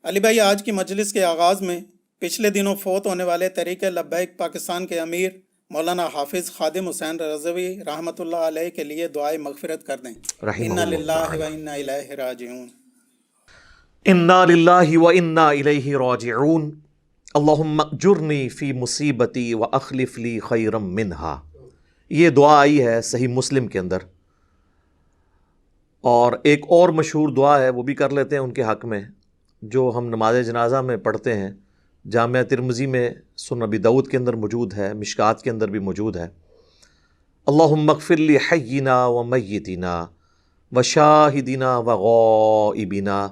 علی بھائی، آج کی مجلس کے آغاز میں پچھلے دنوں فوت ہونے والے تحریک لبیک پاکستان کے امیر مولانا حافظ خادم حسین رضوی رحمۃ اللہ علیہ کے لیے دعائے مغفرت کر دیں۔ رحمہ انا اللہ للہ و تعالی۔ انا الیہ راجعون۔ انا للہ و انا الیہ راجعون۔ اللہم اجرنی فی مصیبتی و اخلف لی خیرا منہا۔ یہ دعا آئی ہے صحیح مسلم کے اندر، اور ایک اور مشہور دعا ہے وہ بھی کر لیتے ہیں ان کے حق میں، جو ہم نماز جنازہ میں پڑھتے ہیں، جامعہ ترمذی میں، سنن ابی داؤد کے اندر موجود ہے، مشکات کے اندر بھی موجود ہے۔ اللہم اغفر لی حینا و میتنا و شاہدنا و غائبنا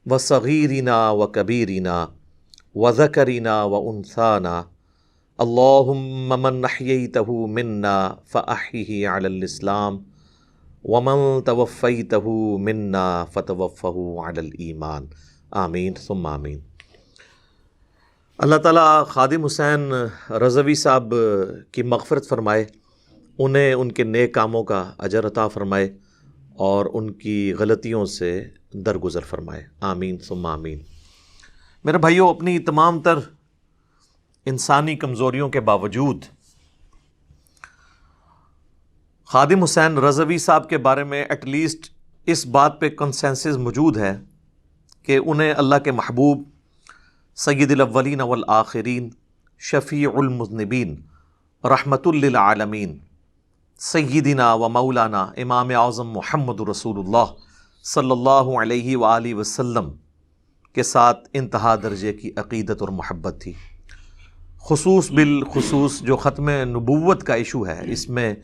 و صغیرنا و کبیرنا و ذکرنا و انثانا، اللہم من احییتہ منا فاحیہ علی الاسلام ومن توفیتہ منا فتوفہ علی الایمان، آمین ثم آمین۔ اللہ تعالیٰ خادم حسین رضوی صاحب کی مغفرت فرمائے، انہیں ان کے نیک کاموں کا اجر عطا فرمائے اور ان کی غلطیوں سے درگزر فرمائے، آمین ثم آمین۔ میرے بھائیوں، اپنی تمام تر انسانی کمزوریوں کے باوجود خادم حسین رضوی صاحب کے بارے میں ایٹ لیسٹ اس بات پہ کنسنسس موجود ہے کہ انہیں اللہ کے محبوب سید الاولین والآخرین، شفیع المذنبین، رحمت للعالمین، سیدنا و مولانا امام اعظم محمد رسول اللہ صلی اللہ علیہ وآلہ وسلم کے ساتھ انتہا درجے کی عقیدت اور محبت تھی۔ خصوص بالخصوص جو ختم نبوت کا ایشو ہے، اس میں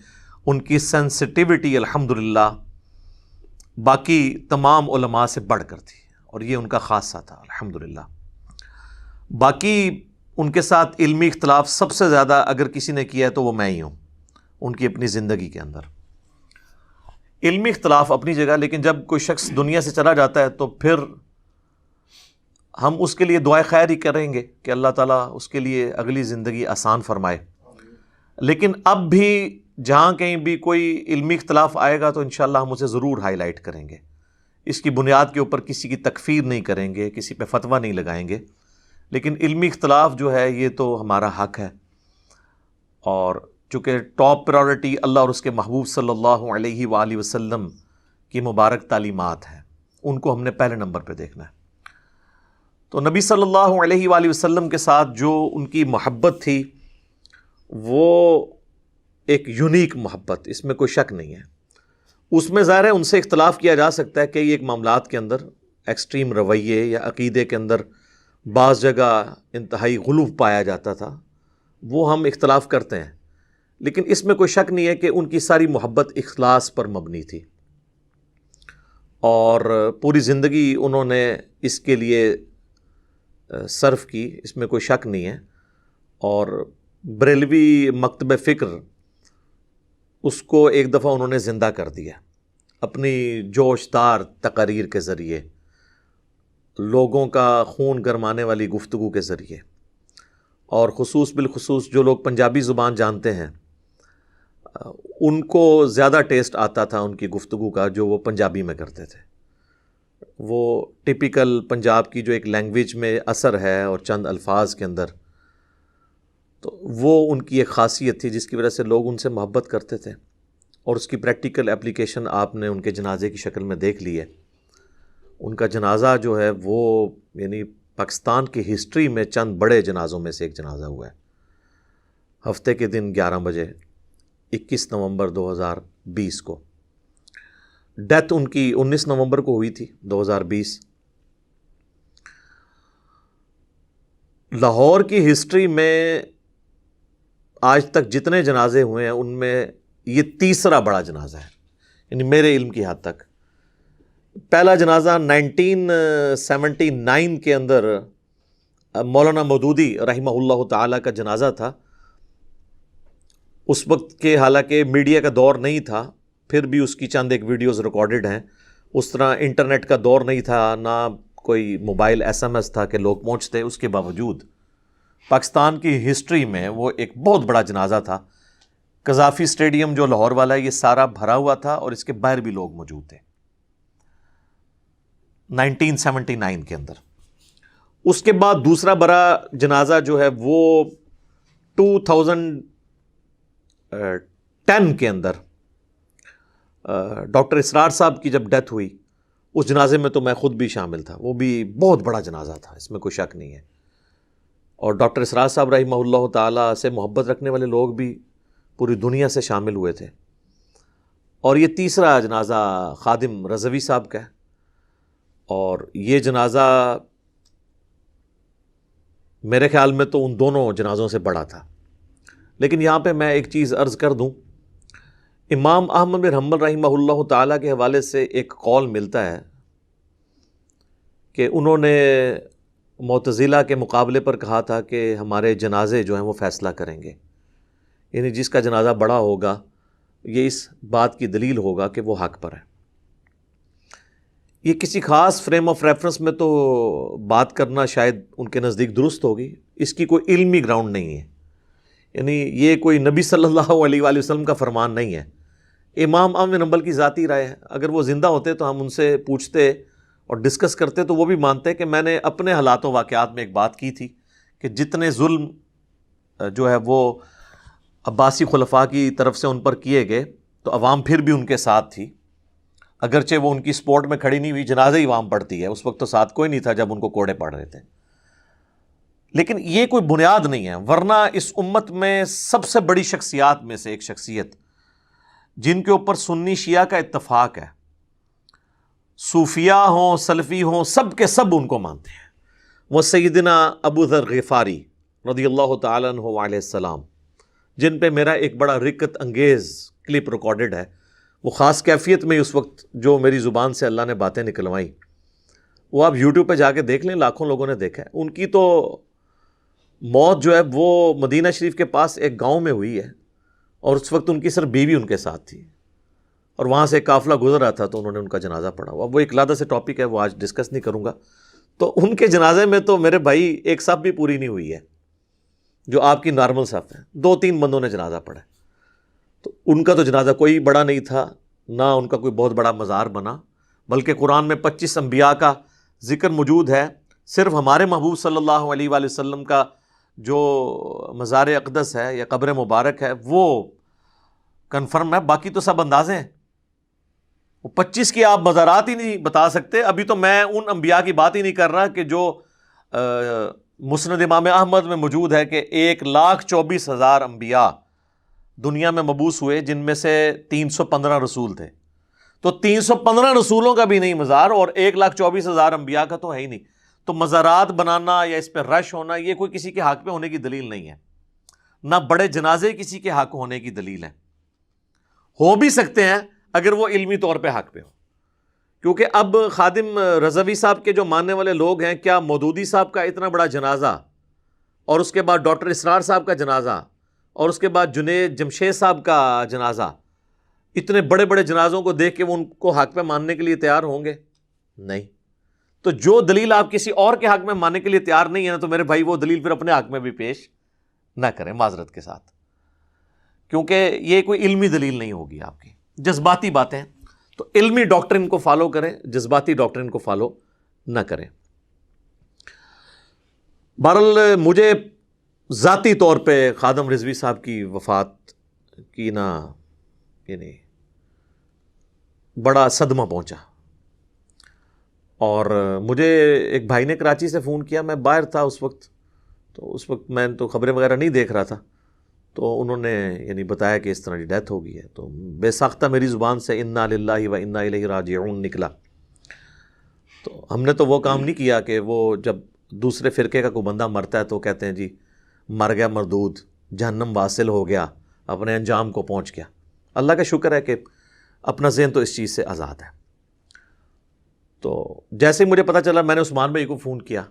ان کی سینسٹیوٹی الحمدللہ باقی تمام علماء سے بڑھ کر تھی، اور یہ ان کا خاصہ تھا الحمدللہ۔ باقی ان کے ساتھ علمی اختلاف سب سے زیادہ اگر کسی نے کیا ہے تو وہ میں ہی ہوں ان کی اپنی زندگی کے اندر۔ علمی اختلاف اپنی جگہ، لیکن جب کوئی شخص دنیا سے چلا جاتا ہے تو پھر ہم اس کے لیے دعائے خیر ہی کریں گے کہ اللہ تعالیٰ اس کے لیے اگلی زندگی آسان فرمائے۔ لیکن اب بھی جہاں کہیں بھی کوئی علمی اختلاف آئے گا تو انشاءاللہ ہم اسے ضرور ہائی لائٹ کریں گے، اس کی بنیاد کے اوپر کسی کی تکفیر نہیں کریں گے، کسی پہ فتویٰ نہیں لگائیں گے، لیکن علمی اختلاف جو ہے یہ تو ہمارا حق ہے، اور چونکہ ٹاپ پرائورٹی اللہ اور اس کے محبوب صلی اللہ علیہ وآلہ وسلم کی مبارک تعلیمات ہیں، ان کو ہم نے پہلے نمبر پہ دیکھنا ہے۔ تو نبی صلی اللہ علیہ وآلہ وسلم کے ساتھ جو ان کی محبت تھی وہ ایک یونیک محبت، اس میں کوئی شک نہیں ہے۔ اس میں ظاہر ہے ان سے اختلاف کیا جا سکتا ہے کہ ایک معاملات کے اندر ایکسٹریم رویے یا عقیدے کے اندر بعض جگہ انتہائی غلو پایا جاتا تھا، وہ ہم اختلاف کرتے ہیں، لیکن اس میں کوئی شک نہیں ہے کہ ان کی ساری محبت اخلاص پر مبنی تھی، اور پوری زندگی انہوں نے اس کے لیے صرف کی، اس میں کوئی شک نہیں ہے۔ اور بریلوی مکتب فکر اس کو ایک دفعہ انہوں نے زندہ کر دیا اپنی جوش دار تقاریر کے ذریعے، لوگوں کا خون گرمانے والی گفتگو کے ذریعے، اور خصوص بالخصوص جو لوگ پنجابی زبان جانتے ہیں ان کو زیادہ ٹیسٹ آتا تھا ان کی گفتگو کا جو وہ پنجابی میں کرتے تھے۔ وہ ٹپیکل پنجاب کی جو ایک لینگویج میں اثر ہے اور چند الفاظ کے اندر، تو وہ ان کی ایک خاصیت تھی جس کی وجہ سے لوگ ان سے محبت کرتے تھے، اور اس کی پریکٹیکل اپلیکیشن آپ نے ان کے جنازے کی شکل میں دیکھ لی ہے۔ ان کا جنازہ جو ہے وہ یعنی پاکستان کی ہسٹری میں چند بڑے جنازوں میں سے ایک جنازہ ہوا ہے۔ ہفتے کے دن 11 بجے 21 نومبر 2020 کو، ڈیتھ ان کی 19 نومبر کو ہوئی تھی 2020۔ لاہور کی ہسٹری میں آج تک جتنے جنازے ہوئے ہیں ان میں یہ تیسرا بڑا جنازہ ہے، یعنی میرے علم کی حد تک۔ پہلا جنازہ 1979 کے اندر مولانا مودودی رحمہ اللہ تعالیٰ کا جنازہ تھا۔ اس وقت کے حالانکہ میڈیا کا دور نہیں تھا، پھر بھی اس کی چند ایک ویڈیوز ریکارڈڈ ہیں۔ اس طرح انٹرنیٹ کا دور نہیں تھا، نہ کوئی موبائل SMS تھا کہ لوگ پہنچتے، اس کے باوجود پاکستان کی ہسٹری میں وہ ایک بہت بڑا جنازہ تھا۔ قذافی اسٹیڈیم جو لاہور والا ہے یہ سارا بھرا ہوا تھا، اور اس کے باہر بھی لوگ موجود تھے 1979 کے اندر۔ اس کے بعد دوسرا بڑا جنازہ جو ہے وہ 2010 کے اندر ڈاکٹر اسرار صاحب کی جب ڈیتھ ہوئی، اس جنازے میں تو میں خود بھی شامل تھا. وہ بھی بہت بڑا جنازہ تھا، اس میں کوئی شک نہیں ہے. اور ڈاکٹر اسرار صاحب رحمہ اللہ تعالیٰ سے محبت رکھنے والے لوگ بھی پوری دنیا سے شامل ہوئے تھے. اور یہ تیسرا جنازہ خادم رضوی صاحب کا ہے، اور یہ جنازہ میرے خیال میں تو ان دونوں جنازوں سے بڑا تھا. لیکن یہاں پہ میں ایک چیز عرض کر دوں، امام احمد بن حنبل رحمہ اللہ تعالیٰ کے حوالے سے ایک قول ملتا ہے کہ انہوں نے معتزلہ کے مقابلے پر کہا تھا کہ ہمارے جنازے جو ہیں وہ فیصلہ کریں گے، یعنی جس کا جنازہ بڑا ہوگا یہ اس بات کی دلیل ہوگا کہ وہ حق پر ہے. یہ کسی خاص فریم آف ریفرنس میں تو بات کرنا شاید ان کے نزدیک درست ہوگی، اس کی کوئی علمی گراؤنڈ نہیں ہے. یعنی یہ کوئی نبی صلی اللہ علیہ وآلہ وسلم کا فرمان نہیں ہے، امام احمد بن حنبل کی ذاتی رائے ہے. اگر وہ زندہ ہوتے تو ہم ان سے پوچھتے اور ڈسکس کرتے تو وہ بھی مانتے کہ میں نے اپنے حالات و واقعات میں ایک بات کی تھی کہ جتنے ظلم جو ہے وہ عباسی خلفاء کی طرف سے ان پر کیے گئے تو عوام پھر بھی ان کے ساتھ تھی، اگرچہ وہ ان کی سپورٹ میں کھڑی نہیں ہوئی، جنازہ ہی عوام پڑھتی ہے. اس وقت تو ساتھ کوئی نہیں تھا جب ان کو کوڑے پڑ رہے تھے. لیکن یہ کوئی بنیاد نہیں ہے، ورنہ اس امت میں سب سے بڑی شخصیات میں سے ایک شخصیت جن کے اوپر سنی شیعہ کا اتفاق ہے، صوفیاء ہوں سلفی ہوں سب کے سب ان کو مانتے ہیں، وہ سیدنا ابو ذر غفاری رضی اللہ تعالیٰ عنہ علیہ السلام، جن پہ میرا ایک بڑا رکت انگیز کلپ ریکارڈڈ ہے. وہ خاص کیفیت میں اس وقت جو میری زبان سے اللہ نے باتیں نکلوائیں، وہ آپ یوٹیوب پہ جا کے دیکھ لیں، لاکھوں لوگوں نے دیکھا ہے. ان کی تو موت جو ہے وہ مدینہ شریف کے پاس ایک گاؤں میں ہوئی ہے، اور اس وقت ان کی صرف بیوی ان کے ساتھ تھی، اور وہاں سے ایک قافلہ گزر رہا تھا تو انہوں نے ان کا جنازہ پڑھا ہوا. وہ ایک علیحدہ سے ٹاپک ہے، وہ آج ڈسکس نہیں کروں گا. تو ان کے جنازے میں تو میرے بھائی ایک صف بھی پوری نہیں ہوئی ہے جو آپ کی نارمل صف ہے، 2-3 بندوں نے جنازہ پڑھا. تو ان کا تو جنازہ کوئی بڑا نہیں تھا، نہ ان کا کوئی بہت بڑا مزار بنا، بلکہ قرآن میں 25 انبیاء کا ذکر موجود ہے. صرف ہمارے محبوب صلی اللہ علیہ وآلہ وسلم کا جو مزار اقدس ہے یا قبر مبارک ہے وہ کنفرم ہے، باقی تو سب اندازے ہیں. وہ 25 کی آپ مزارات ہی نہیں بتا سکتے. ابھی تو میں ان انبیاء کی بات ہی نہیں کر رہا کہ جو مسند امام احمد میں موجود ہے کہ 1,24,000 انبیاء دنیا میں مبعوث ہوئے، جن میں سے 315 رسول تھے. تو 315 رسولوں کا بھی نہیں مزار، اور 1,24,000 انبیاء کا تو ہے ہی نہیں. تو مزارات بنانا یا اس پہ رش ہونا یہ کوئی کسی کے حق پہ ہونے کی دلیل نہیں ہے، نہ بڑے جنازے کسی کے حق ہونے کی دلیل ہے. ہو بھی سکتے ہیں اگر وہ علمی طور پہ حق پہ ہو، کیونکہ اب خادم رضوی صاحب کے جو ماننے والے لوگ ہیں، کیا مودودی صاحب کا اتنا بڑا جنازہ، اور اس کے بعد ڈاکٹر اسرار صاحب کا جنازہ، اور اس کے بعد جنید جمشید صاحب کا جنازہ، اتنے بڑے بڑے جنازوں کو دیکھ کے وہ ان کو حق پہ ماننے کے لیے تیار ہوں گے؟ نہیں. تو جو دلیل آپ کسی اور کے حق میں ماننے کے لیے تیار نہیں ہے نا، تو میرے بھائی وہ دلیل پھر اپنے حق میں بھی پیش نہ کریں معذرت کے ساتھ، کیونکہ یہ کوئی علمی دلیل نہیں ہوگی آپ کی، جذباتی باتیں. تو علمی ڈاکٹرن کو فالو کریں، جذباتی ڈاکٹرن کو فالو نہ کریں. بہرحال مجھے ذاتی طور پہ خادم رضوی صاحب کی وفات کی یعنی بڑا صدمہ پہنچا. اور مجھے ایک بھائی نے کراچی سے فون کیا، میں باہر تھا اس وقت، تو اس وقت میں تو خبریں وغیرہ نہیں دیکھ رہا تھا. تو انہوں نے یعنی بتایا کہ اس طرح کی ڈیتھ ہو گئی ہے. تو بے ساختہ میری زبان سے انا للہ و انا الیہ راجعون نکلا. تو ہم نے تو وہ کام نہیں کیا کہ وہ جب دوسرے فرقے کا کوئی بندہ مرتا ہے تو کہتے ہیں جی مر گیا مردود، جہنم واصل ہو گیا، اپنے انجام کو پہنچ گیا. اللہ کا شکر ہے کہ اپنا ذہن تو اس چیز سے آزاد ہے. تو جیسے ہی مجھے پتہ چلا میں نے عثمان بھائی کو فون کیا،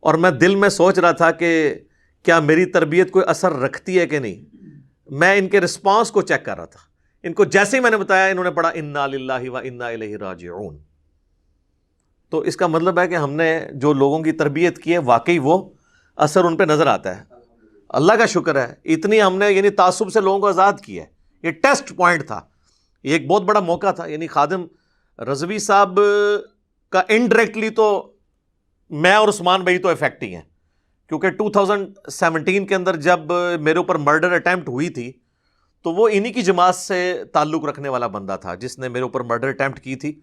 اور میں دل میں سوچ رہا تھا کہ کیا میری تربیت کوئی اثر رکھتی ہے کہ نہیں. میں ان کے رسپانس کو چیک کر رہا تھا. ان کو جیسے ہی میں نے بتایا انہوں نے پڑھا انا للہ و انا الیہ راجعون. تو اس کا مطلب ہے کہ ہم نے جو لوگوں کی تربیت کی ہے واقعی وہ اثر ان پہ نظر آتا ہے. اللہ کا شکر ہے اتنی ہم نے یعنی تعصب سے لوگوں کو آزاد کیا ہے. یہ ٹیسٹ پوائنٹ تھا، یہ ایک بہت بڑا موقع تھا. یعنی خادم رضوی صاحب کا انڈائریکٹلی تو میں اور عثمان بھائی تو افیکٹ ہی ہیں، کیونکہ 2017 کے اندر جب میرے اوپر مرڈر اٹیمپٹ ہوئی تھی تو وہ انہی کی جماعت سے تعلق رکھنے والا بندہ تھا جس نے میرے اوپر مرڈر اٹیمپٹ کی تھی،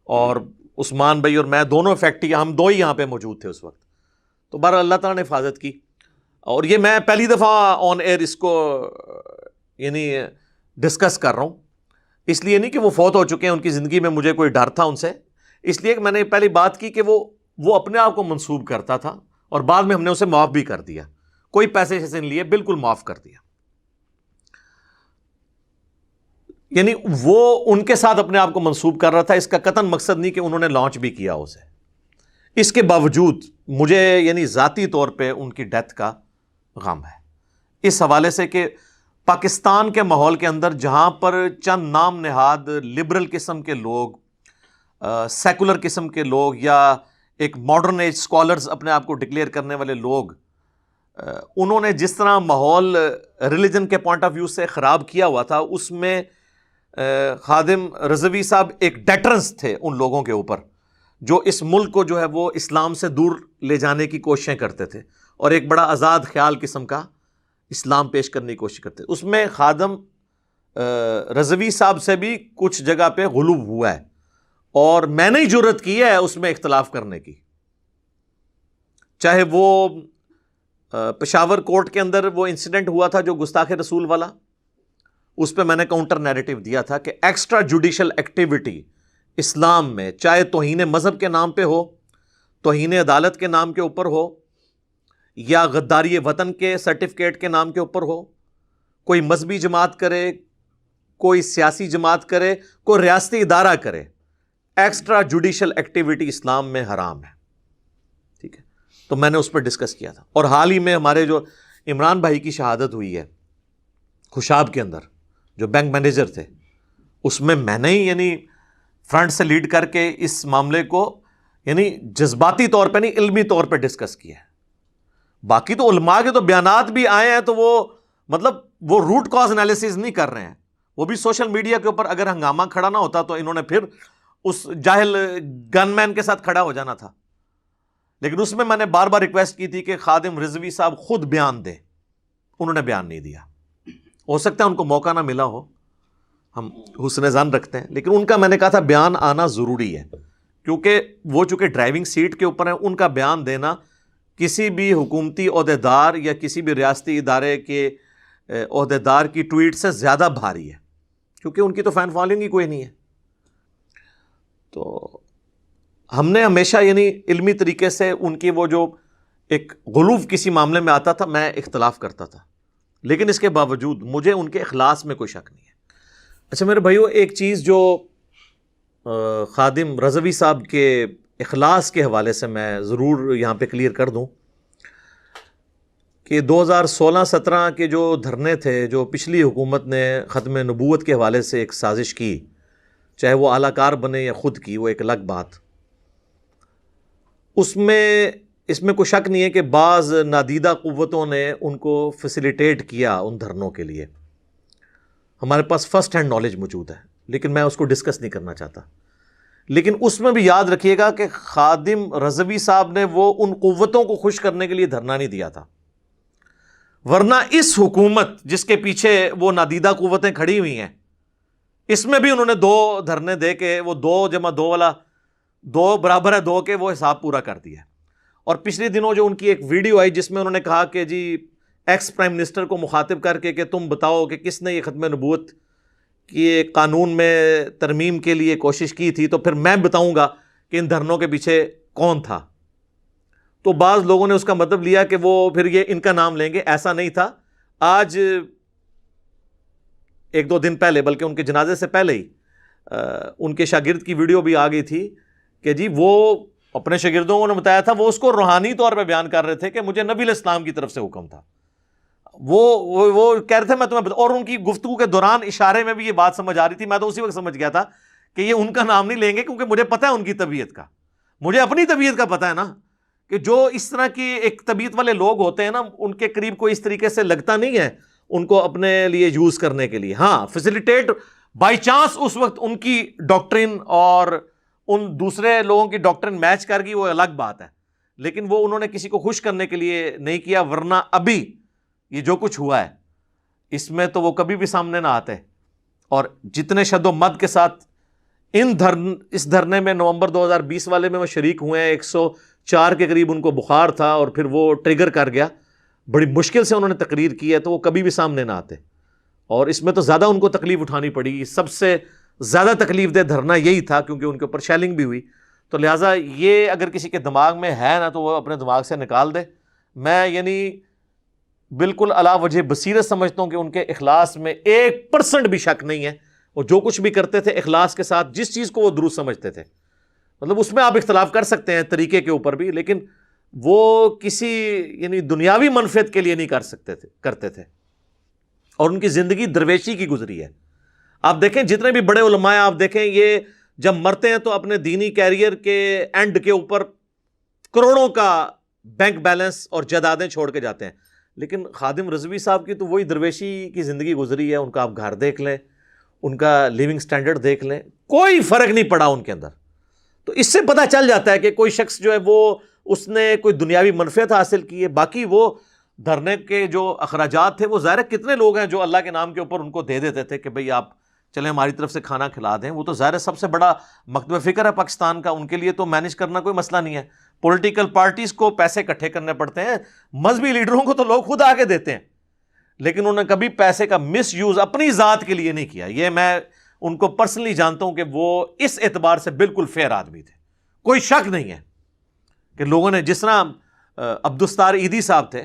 اور عثمان بھائی اور میں دونوں افیکٹ ہی، ہم دو ہی یہاں پہ موجود تھے اس وقت. تو بہرحال اللہ تعالیٰ نے حفاظت کی. اور یہ میں پہلی دفعہ آن ایئر اس کو یعنی ڈسکس کر رہا ہوں، اس لیے نہیں کہ وہ فوت ہو چکے ہیں، ان کی زندگی میں مجھے کوئی ڈر تھا ان سے، اس لیے کہ میں نے پہلی بات کی کہ وہ اپنے آپ کو منسوب کرتا تھا اور بعد میں ہم نے اسے معاف بھی کر دیا، کوئی پیسے سے نہیں لیے، بالکل معاف کر دیا. یعنی وہ ان کے ساتھ اپنے آپ کو منسوب کر رہا تھا، اس کا قطعاً مقصد نہیں کہ انہوں نے لانچ بھی کیا اسے. اس کے باوجود مجھے یعنی ذاتی طور پہ ان کی ڈیتھ کا غم ہے، اس حوالے سے کہ پاکستان کے ماحول کے اندر جہاں پر چند نام نہاد لبرل قسم کے لوگ، سیکولر قسم کے لوگ، یا ایک ماڈرن ایج اسکالرز اپنے آپ کو ڈکلیئر کرنے والے لوگ، انہوں نے جس طرح ماحول ریلیجن کے پوائنٹ آف ویو سے خراب کیا ہوا تھا، اس میں خادم رضوی صاحب ایک ڈیٹرنس تھے ان لوگوں کے اوپر جو اس ملک کو جو ہے وہ اسلام سے دور لے جانے کی کوششیں کرتے تھے اور ایک بڑا آزاد خیال قسم کا اسلام پیش کرنے کی کوشش کرتے تھے. اس میں خادم رضوی صاحب سے بھی کچھ جگہ پہ غلو ہوا ہے، اور میں نے ہی جرت کی ہے اس میں اختلاف کرنے کی. چاہے وہ پشاور کورٹ کے اندر وہ انسیڈنٹ ہوا تھا جو گستاخ رسول والا، اس پہ میں نے کاؤنٹر نیریٹو دیا تھا کہ ایکسٹرا جوڈیشل ایکٹیویٹی اسلام میں، چاہے توہین مذہب کے نام پہ ہو، توہین عدالت کے نام کے اوپر ہو، یا غداری وطن کے سرٹیفکیٹ کے نام کے اوپر ہو، کوئی مذہبی جماعت کرے، کوئی سیاسی جماعت کرے، کوئی ریاستی ادارہ کرے، ایکسٹرا جوڈیشل ایکٹیویٹی اسلام میں حرام ہے. ٹھیک ہے، تو میں نے اس پر ڈسکس کیا تھا. اور حال ہی میں ہمارے جو عمران بھائی کی شہادت ہوئی ہے خوشاب کے اندر، جو بینک مینیجر تھے، اس میں نے ہی یعنی فرنٹ سے لیڈ کر کے اس معاملے کو یعنی جذباتی طور پہ نہیں، علمی طور پہ ڈسکس کیا ہے. باقی تو علماء کے تو بیانات بھی آئے ہیں، تو وہ مطلب وہ روٹ کاز انالیسز نہیں کر رہے ہیں. وہ بھی سوشل میڈیا کے اوپر اگر ہنگامہ کھڑا نہ ہوتا تو انہوں نے پھر اس جاہل گن مین کے ساتھ کھڑا ہو جانا تھا. لیکن اس میں نے بار بار ریکویسٹ کی تھی کہ خادم رضوی صاحب خود بیان دیں، انہوں نے بیان نہیں دیا. ہو سکتا ہے ان کو موقع نہ ملا ہو، ہم حسن ظن رکھتے ہیں، لیکن ان کا میں نے کہا تھا بیان آنا ضروری ہے، کیونکہ وہ چونکہ ڈرائیونگ سیٹ کے اوپر ہیں، ان کا بیان دینا کسی بھی حکومتی عہدیدار یا کسی بھی ریاستی ادارے کے عہدیدار کی ٹویٹ سے زیادہ بھاری ہے، کیونکہ ان کی تو فین فالوئنگ ہی کوئی نہیں ہے. تو ہم نے ہمیشہ یعنی علمی طریقے سے ان کی وہ جو ایک غلو کسی معاملے میں آتا تھا، میں اختلاف کرتا تھا، لیکن اس کے باوجود مجھے ان کے اخلاص میں کوئی شک نہیں ہے. اچھا میرے بھائیو، ایک چیز جو خادم رضوی صاحب کے اخلاص کے حوالے سے میں ضرور یہاں پہ کلیئر کر دوں کہ 2016-17 کے جو دھرنے تھے، جو پچھلی حکومت نے ختم نبوت کے حوالے سے ایک سازش کی، چاہے وہ اعلی کار بنے یا خود کی، وہ ایک الگ بات. اس میں کوئی شک نہیں ہے کہ بعض نادیدہ قوتوں نے ان کو فیسیلیٹیٹ کیا ان دھرنوں کے لیے. ہمارے پاس فرسٹ ہینڈ نالج موجود ہے، لیکن میں اس کو ڈسکس نہیں کرنا چاہتا. لیکن اس میں بھی یاد رکھیے گا کہ خادم رضوی صاحب نے وہ ان قوتوں کو خوش کرنے کے لیے دھرنا نہیں دیا تھا، ورنہ اس حکومت جس کے پیچھے وہ نادیدہ قوتیں کھڑی ہوئی ہیں، اس میں بھی انہوں نے 2 دھرنے دے کے وہ 2 × 2 والا 2 برابر ہے 2 کے وہ حساب پورا کر دیا. اور پچھلے دنوں جو ان کی ایک ویڈیو آئی جس میں انہوں نے کہا کہ جی ایکس پرائم منسٹر کو مخاطب کر کے کہ تم بتاؤ کہ کس نے یہ ختم نبوت کی قانون میں ترمیم کے لیے کوشش کی تھی، تو پھر میں بتاؤں گا کہ ان دھرنوں کے پیچھے کون تھا. تو بعض لوگوں نے اس کا مطلب لیا کہ وہ پھر یہ ان کا نام لیں گے. ایسا نہیں تھا. آج 1-2 دن پہلے، بلکہ ان کے جنازے سے پہلے ہی ان کے شاگرد کی ویڈیو بھی آ گئی تھی کہ جی وہ اپنے شاگردوں کو نے بتایا تھا، وہ اس کو روحانی طور پہ بیان کر رہے تھے کہ مجھے نبی علیہ السلام کی طرف سے حکم تھا. وہ کہہ رہے تھے میں تمہیں اور ان کی گفتگو کے دوران اشارے میں بھی یہ بات سمجھ آ رہی تھی. میں تو اسی وقت سمجھ گیا تھا کہ یہ ان کا نام نہیں لیں گے، کیونکہ مجھے پتہ ہے ان کی طبیعت کا، مجھے اپنی طبیعت کا پتہ ہے نا، کہ جو اس طرح کی ایک طبیعت والے لوگ ہوتے ہیں نا، ان کے قریب کوئی اس طریقے سے لگتا نہیں ہے ان کو اپنے لیے یوز کرنے کے لیے. ہاں فیسیلیٹیٹ بائی چانس اس وقت ان کی ڈاکٹرن اور ان دوسرے لوگوں کی ڈاکٹرن میچ کر گئی، وہ الگ بات ہے، لیکن وہ انہوں نے کسی کو خوش کرنے کے لیے نہیں کیا، ورنہ ابھی یہ جو کچھ ہوا ہے اس میں تو وہ کبھی بھی سامنے نہ آتے. اور جتنے شد و مد کے ساتھ اس دھرنے میں نومبر 2020 والے میں وہ شریک ہوئے ہیں، 104 کے قریب ان کو بخار تھا اور پھر وہ ٹریگر کر گیا، بڑی مشکل سے انہوں نے تقریر کی ہے، تو وہ کبھی بھی سامنے نہ آتے. اور اس میں تو زیادہ ان کو تکلیف اٹھانی پڑی، سب سے زیادہ تکلیف دہ دھرنا یہی تھا کیونکہ ان کے اوپر شیلنگ بھی ہوئی. تو لہٰذا یہ اگر کسی کے دماغ میں ہے نا تو وہ اپنے دماغ سے نکال دے. میں بالکل علا وجہ بصیرت سمجھتا ہوں کہ ان کے اخلاص میں 1% بھی شک نہیں ہے. وہ جو کچھ بھی کرتے تھے اخلاص کے ساتھ، جس چیز کو وہ درست سمجھتے تھے، مطلب اس میں آپ اختلاف کر سکتے ہیں طریقے کے اوپر بھی، لیکن وہ کسی دنیاوی منفعت کے لیے نہیں کرتے تھے. اور ان کی زندگی درویشی کی گزری ہے. آپ دیکھیں جتنے بھی بڑے علماء آپ دیکھیں، یہ جب مرتے ہیں تو اپنے دینی کیریئر کے اینڈ کے اوپر کروڑوں کا بینک بیلنس اور جائیدادیں چھوڑ کے جاتے ہیں. لیکن خادم رضوی صاحب کی تو وہی درویشی کی زندگی گزری ہے. ان کا آپ گھر دیکھ لیں، ان کا لیونگ سٹینڈرڈ دیکھ لیں، کوئی فرق نہیں پڑا ان کے اندر. تو اس سے پتہ چل جاتا ہے کہ کوئی شخص جو ہے وہ اس نے کوئی دنیاوی منفعت حاصل کی ہے. باقی وہ دھرنے کے جو اخراجات تھے وہ ظاہر کتنے لوگ ہیں جو اللہ کے نام کے اوپر ان کو دے دیتے تھے کہ بھئی آپ چلیں ہماری طرف سے کھانا کھلا دیں. وہ تو ظاہر سب سے بڑا مکتب فکر ہے پاکستان کا، ان کے لیے تو مینیج کرنا کوئی مسئلہ نہیں ہے. پولیٹیکل پارٹیز کو پیسے اکٹھے کرنے پڑتے ہیں، مذہبی لیڈروں کو تو لوگ خود آگے دیتے ہیں، لیکن انہوں نے کبھی پیسے کا مس یوز اپنی ذات کے لیے نہیں کیا. یہ میں ان کو پرسنلی جانتا ہوں کہ وہ اس اعتبار سے بالکل فیئر آدمی تھے. کوئی شک نہیں ہے کہ لوگوں نے، جس طرح عبدالستار عیدی صاحب تھے،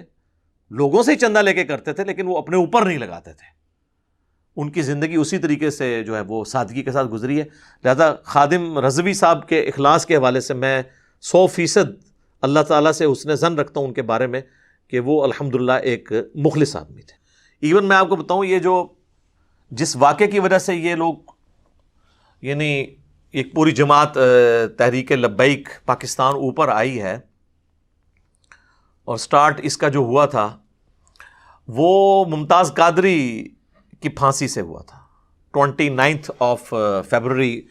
لوگوں سے ہی چندہ لے کے کرتے تھے لیکن وہ اپنے اوپر نہیں لگاتے تھے. ان کی زندگی اسی طریقے سے جو ہے وہ سادگی کے ساتھ گزری ہے. لہذا خادم رضوی صاحب کے اخلاص کے حوالے سے میں 100% اللہ تعالیٰ سے حسن ظن رکھتا ہوں ان کے بارے میں کہ وہ الحمدللہ ایک مخلص آدمی تھے. ایون میں آپ کو بتاؤں، یہ جو جس واقعے کی وجہ سے یہ لوگ ایک پوری جماعت تحریک لبیک پاکستان اوپر آئی ہے، اور سٹارٹ اس کا جو ہوا تھا وہ ممتاز قادری کی پھانسی سے ہوا تھا 29 فیبروری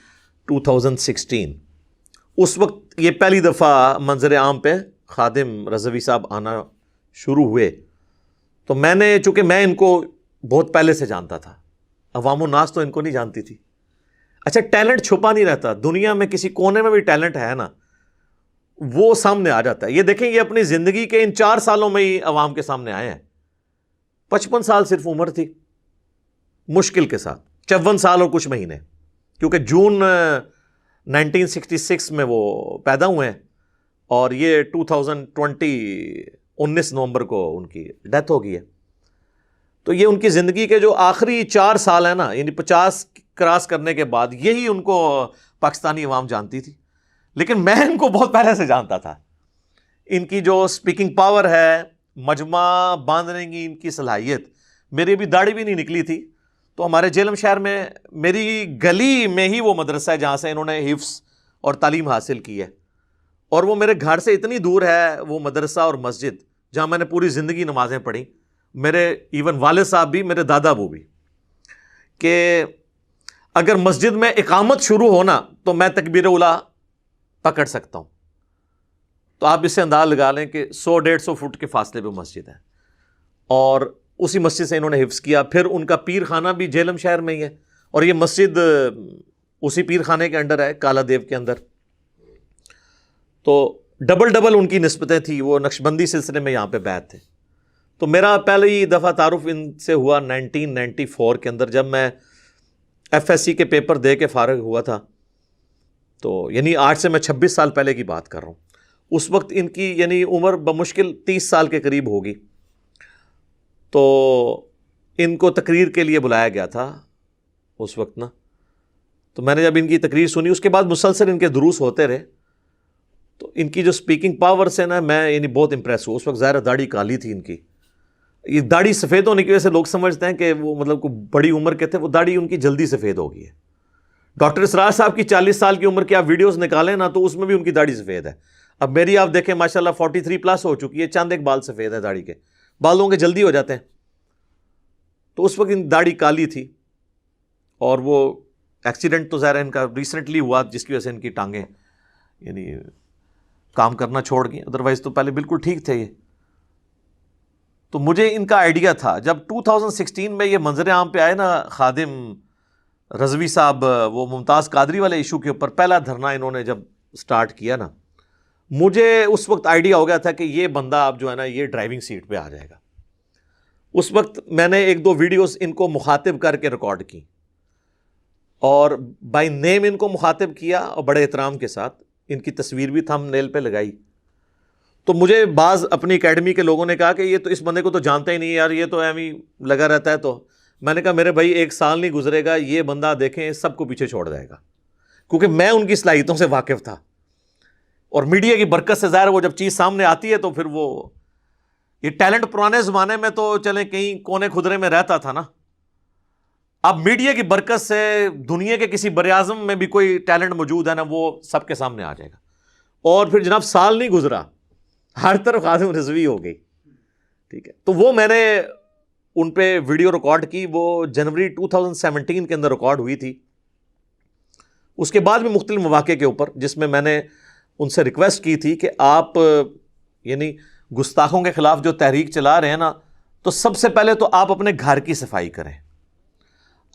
2016. اس وقت یہ پہلی دفعہ منظر عام پہ خادم رضوی صاحب آنا شروع ہوئے. تو چونکہ میں ان کو بہت پہلے سے جانتا تھا، عوام الناس تو ان کو نہیں جانتی تھی. اچھا، ٹیلنٹ چھپا نہیں رہتا، دنیا میں کسی کونے میں بھی ٹیلنٹ ہے نا، وہ سامنے آ جاتا ہے. یہ دیکھیں، یہ اپنی زندگی کے ان 4 سالوں میں ہی عوام کے سامنے آئے ہیں. 55 سال صرف عمر تھی مشکل کے ساتھ، 54 سال اور کچھ مہینے، کیونکہ جون 1966 میں وہ پیدا ہوئے ہیں اور یہ 19 نومبر کو ان کی ڈیتھ ہو گئی ہے. تو یہ ان کی زندگی کے جو آخری 4 سال ہیں نا، 50 کراس کرنے کے بعد یہی ان کو پاکستانی عوام جانتی تھی. لیکن میں ان کو بہت پہلے سے جانتا تھا. ان کی جو سپیکنگ پاور ہے، مجمع باندھنے کی ان کی صلاحیت، میری بھی داڑھی بھی نہیں نکلی تھی تو ہمارے جہلم شہر میں میری گلی میں ہی وہ مدرسہ ہے جہاں سے انہوں نے حفظ اور تعلیم حاصل کی ہے. اور وہ میرے گھر سے اتنی دور ہے وہ مدرسہ اور مسجد جہاں میں نے پوری زندگی نمازیں پڑھی، میرے ایون والد صاحب بھی، میرے دادا ابو بھی، کہ اگر مسجد میں اقامت شروع ہونا تو میں تکبیر اولیٰ پکڑ سکتا ہوں. تو آپ اس سے انداز لگا لیں کہ 100-150 فٹ کے فاصلے پہ مسجد ہے، اور اسی مسجد سے انہوں نے حفظ کیا. پھر ان کا پیر خانہ بھی جہلم شہر میں ہی ہے، اور یہ مسجد اسی پیر خانے کے انڈر ہے، کالا دیو کے اندر. تو ڈبل ان کی نسبتیں تھیں. وہ نقشبندی سلسلے میں یہاں پہ بیعت تھے. تو میرا پہلی دفعہ تعارف ان سے ہوا 1994 کے اندر، جب میں FSC کے پیپر دے کے فارغ ہوا تھا. تو آج سے میں 26 سال پہلے کی بات کر رہا ہوں. اس وقت ان کی عمر بمشکل 30 سال کے قریب ہوگی. تو ان کو تقریر کے لیے بلایا گیا تھا اس وقت نا. تو میں نے جب ان کی تقریر سنی، اس کے بعد مسلسل ان کے دروس ہوتے رہے. تو ان کی جو سپیکنگ پاور سے نا میں بہت امپریس ہوں. اس وقت ظاہر داڑھی کالی تھی ان کی. یہ داڑھی سفید ہونے کی وجہ سے لوگ سمجھتے ہیں کہ وہ مطلب کوئی بڑی عمر کے تھے. وہ داڑھی ان کی جلدی سفید ہو گئی ہے. ڈاکٹر اسرار صاحب کی 40 سال کی عمر کی آپ ویڈیوز نکالیں نا تو اس میں بھی ان کی داڑھی سفید ہے. اب میری آپ دیکھیں ماشاءاللہ 43+ ہو چکی ہے، چاند ایک بال سفید ہے داڑھی کے. بالوں کے جلدی ہو جاتے ہیں. تو اس وقت ان داڑھی کالی تھی. اور وہ ایکسیڈنٹ تو ظاہر ان کا ریسنٹلی ہوا جس کی وجہ سے ان کی ٹانگیں کام کرنا چھوڑ گئے، ادروائز تو پہلے بالکل ٹھیک تھے یہ. تو مجھے ان کا آئیڈیا تھا جب 2016 میں یہ منظر عام پہ آئے نا خادم رضوی صاحب، وہ ممتاز قادری والے ایشو کے اوپر پہلا دھرنا انہوں نے جب سٹارٹ کیا نا، مجھے اس وقت آئیڈیا ہو گیا تھا کہ یہ بندہ اب جو ہے نا یہ ڈرائیونگ سیٹ پہ آ جائے گا. اس وقت میں نے ایک دو ویڈیوز ان کو مخاطب کر کے ریکارڈ کی اور بائی نیم ان کو مخاطب کیا اور بڑے احترام کے ساتھ ان کی تصویر بھی تھم نیل پہ لگائی. تو مجھے بعض اپنی اکیڈمی کے لوگوں نے کہا کہ یہ تو اس بندے کو تو جانتا ہی نہیں یار، یہ تو ایویں لگا رہتا ہے. تو میں نے کہا میرے بھائی 1 سال نہیں گزرے گا یہ بندہ دیکھیں سب کو پیچھے چھوڑ جائے گا، کیونکہ میں ان کی صلاحیتوں سے واقف تھا اور میڈیا کی برکت سے ظاہر وہ جب چیز سامنے آتی ہے تو پھر وہ یہ ٹیلنٹ پرانے زمانے میں تو چلیں کہیں کونے خدرے میں رہتا تھا نا، اب میڈیا کی برکت سے دنیا کے کسی بر اعظم میں بھی کوئی ٹیلنٹ موجود ہے نا وہ سب کے سامنے آ جائے گا. اور پھر جناب سال نہیں گزرا ہر طرف خادم رضوی ہو گئی. ٹھیک ہے، تو وہ میں نے ان پہ ویڈیو ریکارڈ کی، وہ جنوری 2017 کے اندر ریکارڈ ہوئی تھی. اس کے بعد بھی مختلف مواقع کے اوپر جس میں نے ان سے ریکویسٹ کی تھی کہ آپ یعنی گستاخوں کے خلاف جو تحریک چلا رہے ہیں نا، تو سب سے پہلے تو آپ اپنے گھر کی صفائی کریں.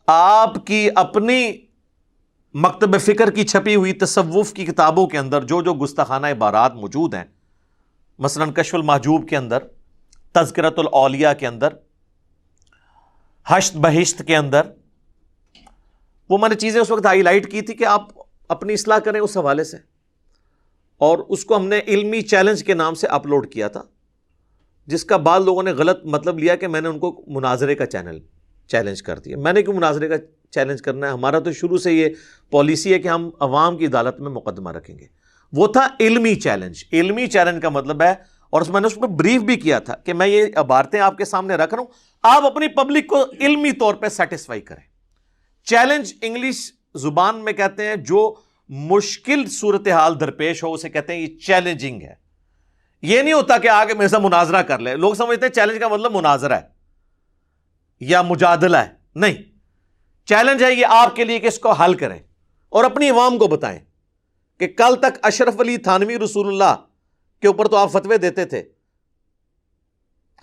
آپ کی اپنی مکتب فکر کی چھپی ہوئی تصوف کی کتابوں کے اندر جو جو گستاخانہ عبارات موجود ہیں، مثلا کشف المحجوب کے اندر، تذکرۃ الاولیاء کے اندر، حشت بہشت کے اندر، وہ میں نے چیزیں اس وقت ہائی لائٹ کی تھی کہ آپ اپنی اصلاح کریں اس حوالے سے. اور اس کو ہم نے علمی چیلنج کے نام سے اپلوڈ کیا تھا، جس کا بعض لوگوں نے غلط مطلب لیا کہ میں نے ان کو مناظرے کا چیلنج کر دیا. میں نے کیوں مناظرے کا چیلنج کرنا ہے؟ ہمارا تو شروع سے یہ پالیسی ہے کہ ہم عوام کی عدالت میں مقدمہ رکھیں گے. وہ تھا علمی چیلنج. علمی چیلنج کا مطلب ہے، اور میں نے اس پہ بریف بھی کیا تھا کہ میں یہ عبارتیں آپ کے سامنے رکھ رہا ہوں، آپ اپنی پبلک کو علمی طور پہ سیٹسفائی کریں. چیلنج انگلش زبان میں کہتے ہیں جو مشکل صورتحال درپیش ہو اسے کہتے ہیں یہ چیلنجنگ ہے. یہ نہیں ہوتا کہ آگے میرے ساتھ مناظرہ کر لے. لوگ سمجھتے ہیں چیلنج کا مطلب مناظرہ ہے یا مجادلہ ہے. نہیں، چیلنج ہے یہ آپ کے لیے کہ اس کو حل کریں اور اپنی عوام کو بتائیں کہ کل تک اشرف علی تھانوی رسول اللہ کے اوپر تو آپ فتوے دیتے تھے،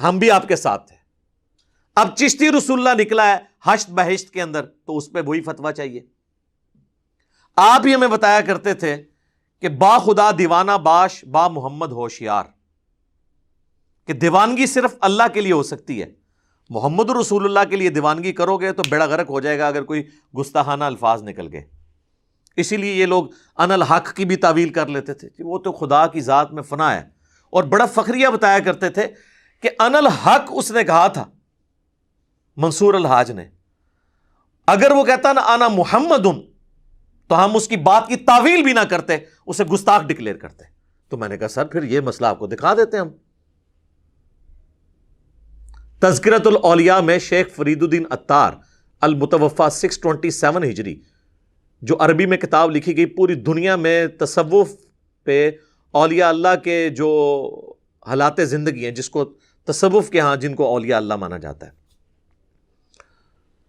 ہم بھی آپ کے ساتھ تھے. اب چشتی رسول اللہ نکلا ہے حشت بہشت کے اندر تو اس پہ وہی فتویٰ چاہیے. آپ ہی ہمیں بتایا کرتے تھے کہ با خدا دیوانہ باش با محمد ہوشیار، کہ دیوانگی صرف اللہ کے لیے ہو سکتی ہے. محمد رسول اللہ کے لیے دیوانگی کرو گے تو بیڑا غرق ہو جائے گا اگر کوئی گستاخانہ الفاظ نکل گئے. اسی لیے یہ لوگ ان الحق کی بھی تعویل کر لیتے تھے کہ وہ تو خدا کی ذات میں فنا ہے، اور بڑا فخریہ بتایا کرتے تھے کہ ان الحق اس نے کہا تھا منصور الحاج نے. اگر وہ کہتا نا انا محمد تو ہم اس کی بات کی تعویل بھی نہ کرتے، اسے گستاخ ڈکلیئر کرتے. تو میں نے کہا سر پھر یہ مسئلہ آپ کو دکھا دیتے ہیں ہم. تذکرۃ الاولیاء میں شیخ فرید الدین عطار المتوفی 627 ہجری جو عربی میں کتاب لکھی گئی، پوری دنیا میں تصوف پہ اولیاء اللہ کے جو حالات زندگی ہیں، جس کو تصوف کے ہاں جن کو اولیاء اللہ مانا جاتا ہے،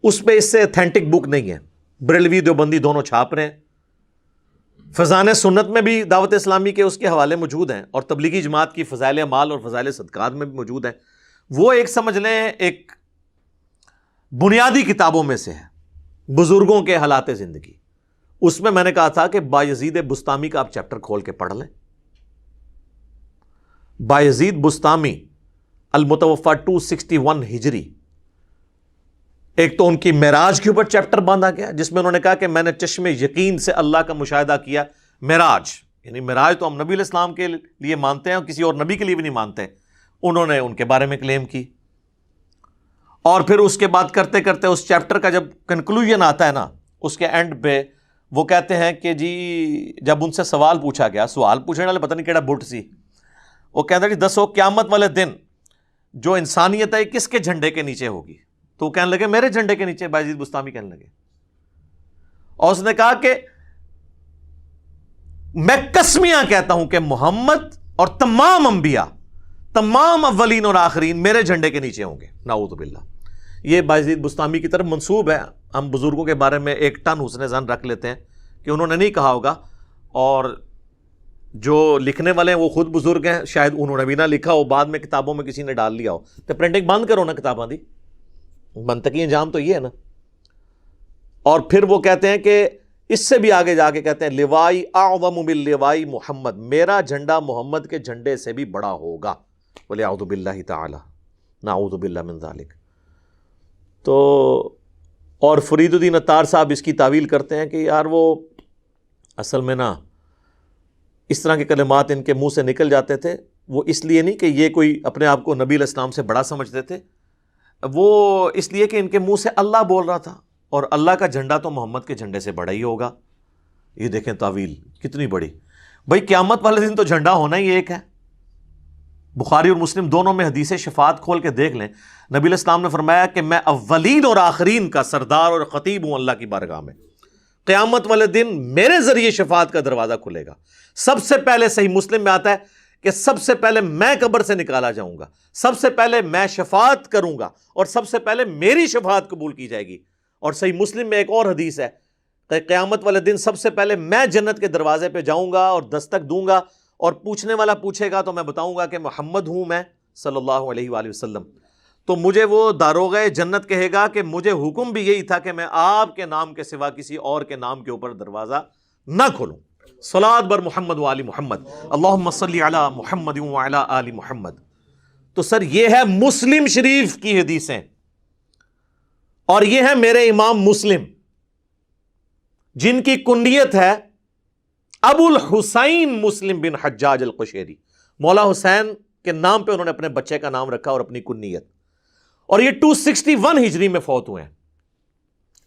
اس پہ اس سے اتھینٹک بک نہیں ہے. بریلوی دیوبندی دونوں چھاپ رہے ہیں. فضائل سنت میں بھی دعوت اسلامی کے اس کے حوالے موجود ہیں، اور تبلیغی جماعت کی فضائل اعمال اور فضائل صدقات میں بھی موجود ہیں. وہ ایک سمجھ لیں ایک بنیادی کتابوں میں سے ہے، بزرگوں کے حالات زندگی. اس میں نے کہا تھا کہ بایزید بسطامی کا آپ چیپٹر کھول کے پڑھ لیں. بایزید بسطامی المتوفی 261 ہجری، ایک تو ان کی معراج کے اوپر چیپٹر باندھا گیا جس میں انہوں نے کہا کہ میں نے چشم یقین سے اللہ کا مشاہدہ کیا. معراج یعنی معراج تو ہم نبی علیہ السلام کے لیے مانتے ہیں اور کسی اور نبی کے لیے بھی نہیں مانتے. انہوں نے ان کے بارے میں کلیم کی. اور پھر اس کے بعد کرتے کرتے اس چیپٹر کا جب کنکلوژن آتا ہے نا، اس کے اینڈ پہ وہ کہتے ہیں کہ جی جب ان سے سوال پوچھا گیا، سوال پوچھنے والے پتہ نہیں کیڑا بٹ سی، وہ کہتے ہیں جی دسو قیامت والے دن جو انسانیت ہے کس کے جھنڈے کے نیچے ہوگی؟ تو وہ کہنے لگے میرے جھنڈے کے نیچے. بایزید بسطامی کہنے لگے، اور اس نے کہا کہ میں قسمیاں کہتا ہوں کہ محمد اور تمام انبیاء، تمام اولین اور آخرین میرے جھنڈے کے نیچے ہوں گے. نعوذ باللہ. یہ بایزید بسطامی کی طرف منسوب ہے. ہم بزرگوں کے بارے میں ایک ٹن حسن ظن رکھ لیتے ہیں کہ انہوں نے نہیں کہا ہوگا، اور جو لکھنے والے ہیں وہ خود بزرگ ہیں، شاید انہوں نے بھی نہ لکھا ہو، بعد میں کتابوں میں کسی نے ڈال لیا ہو، تو پرنٹنگ بند کرو نا کتاباں دی، منطقی انجام تو یہ ہے نا۔ اور پھر وہ کہتے ہیں کہ اس سے بھی آگے جا کے کہتے ہیں لوائی اعظم من لوائی محمد، میرا جھنڈا محمد کے جھنڈے سے بھی بڑا ہوگا، وَلِعُوذُ بِاللَّهِ تَعَالَى، نعوذ باللہ من ذالک۔ تو اور فرید الدین عطار صاحب اس کی تعویل کرتے ہیں کہ یار وہ اصل میں نا اس طرح کے کلمات ان کے منہ سے نکل جاتے تھے، وہ اس لیے نہیں کہ یہ کوئی اپنے آپ کو نبی علیہ السلام سے بڑا سمجھتے تھے، وہ اس لیے کہ ان کے منہ سے اللہ بول رہا تھا، اور اللہ کا جھنڈا تو محمد کے جھنڈے سے بڑا ہی ہوگا۔ یہ دیکھیں تعویل کتنی بڑی، بھائی قیامت والے دن تو جھنڈا ہونا ہی ایک ہے۔ بخاری اور مسلم دونوں میں حدیث شفاعت کھول کے دیکھ لیں، نبی علیہ السلام نے فرمایا کہ میں اولین اور آخرین کا سردار اور خطیب ہوں اللہ کی بارگاہ میں، قیامت والے دن میرے ذریعے شفاعت کا دروازہ کھلے گا۔ سب سے پہلے صحیح مسلم میں آتا ہے کہ سب سے پہلے میں قبر سے نکالا جاؤں گا، سب سے پہلے میں شفاعت کروں گا، اور سب سے پہلے میری شفاعت قبول کی جائے گی۔ اور صحیح مسلم میں ایک اور حدیث ہے کہ قیامت والے دن سب سے پہلے میں جنت کے دروازے پہ جاؤں گا اور دستک دوں گا، اور پوچھنے والا پوچھے گا تو میں بتاؤں گا کہ محمد ہوں میں صلی اللہ علیہ وآلہ وسلم، تو مجھے وہ داروغہ جنت کہے گا کہ مجھے حکم بھی یہی تھا کہ میں آپ کے نام کے سوا کسی اور کے نام کے اوپر دروازہ نہ کھولوں۔ صلاۃ بر محمد و آل محمد، اللہم صلی علی محمد و علی آل محمد۔ تو سر یہ ہے مسلم شریف کی حدیثیں، اور یہ ہے میرے امام مسلم جن کی کنیت ہے ابو الحسین مسلم بن حجاج القشیری، مولا حسین کے نام پہ انہوں نے اپنے بچے کا نام رکھا اور اپنی کنیت، اور یہ 261 ہجری میں فوت ہوئے ہیں،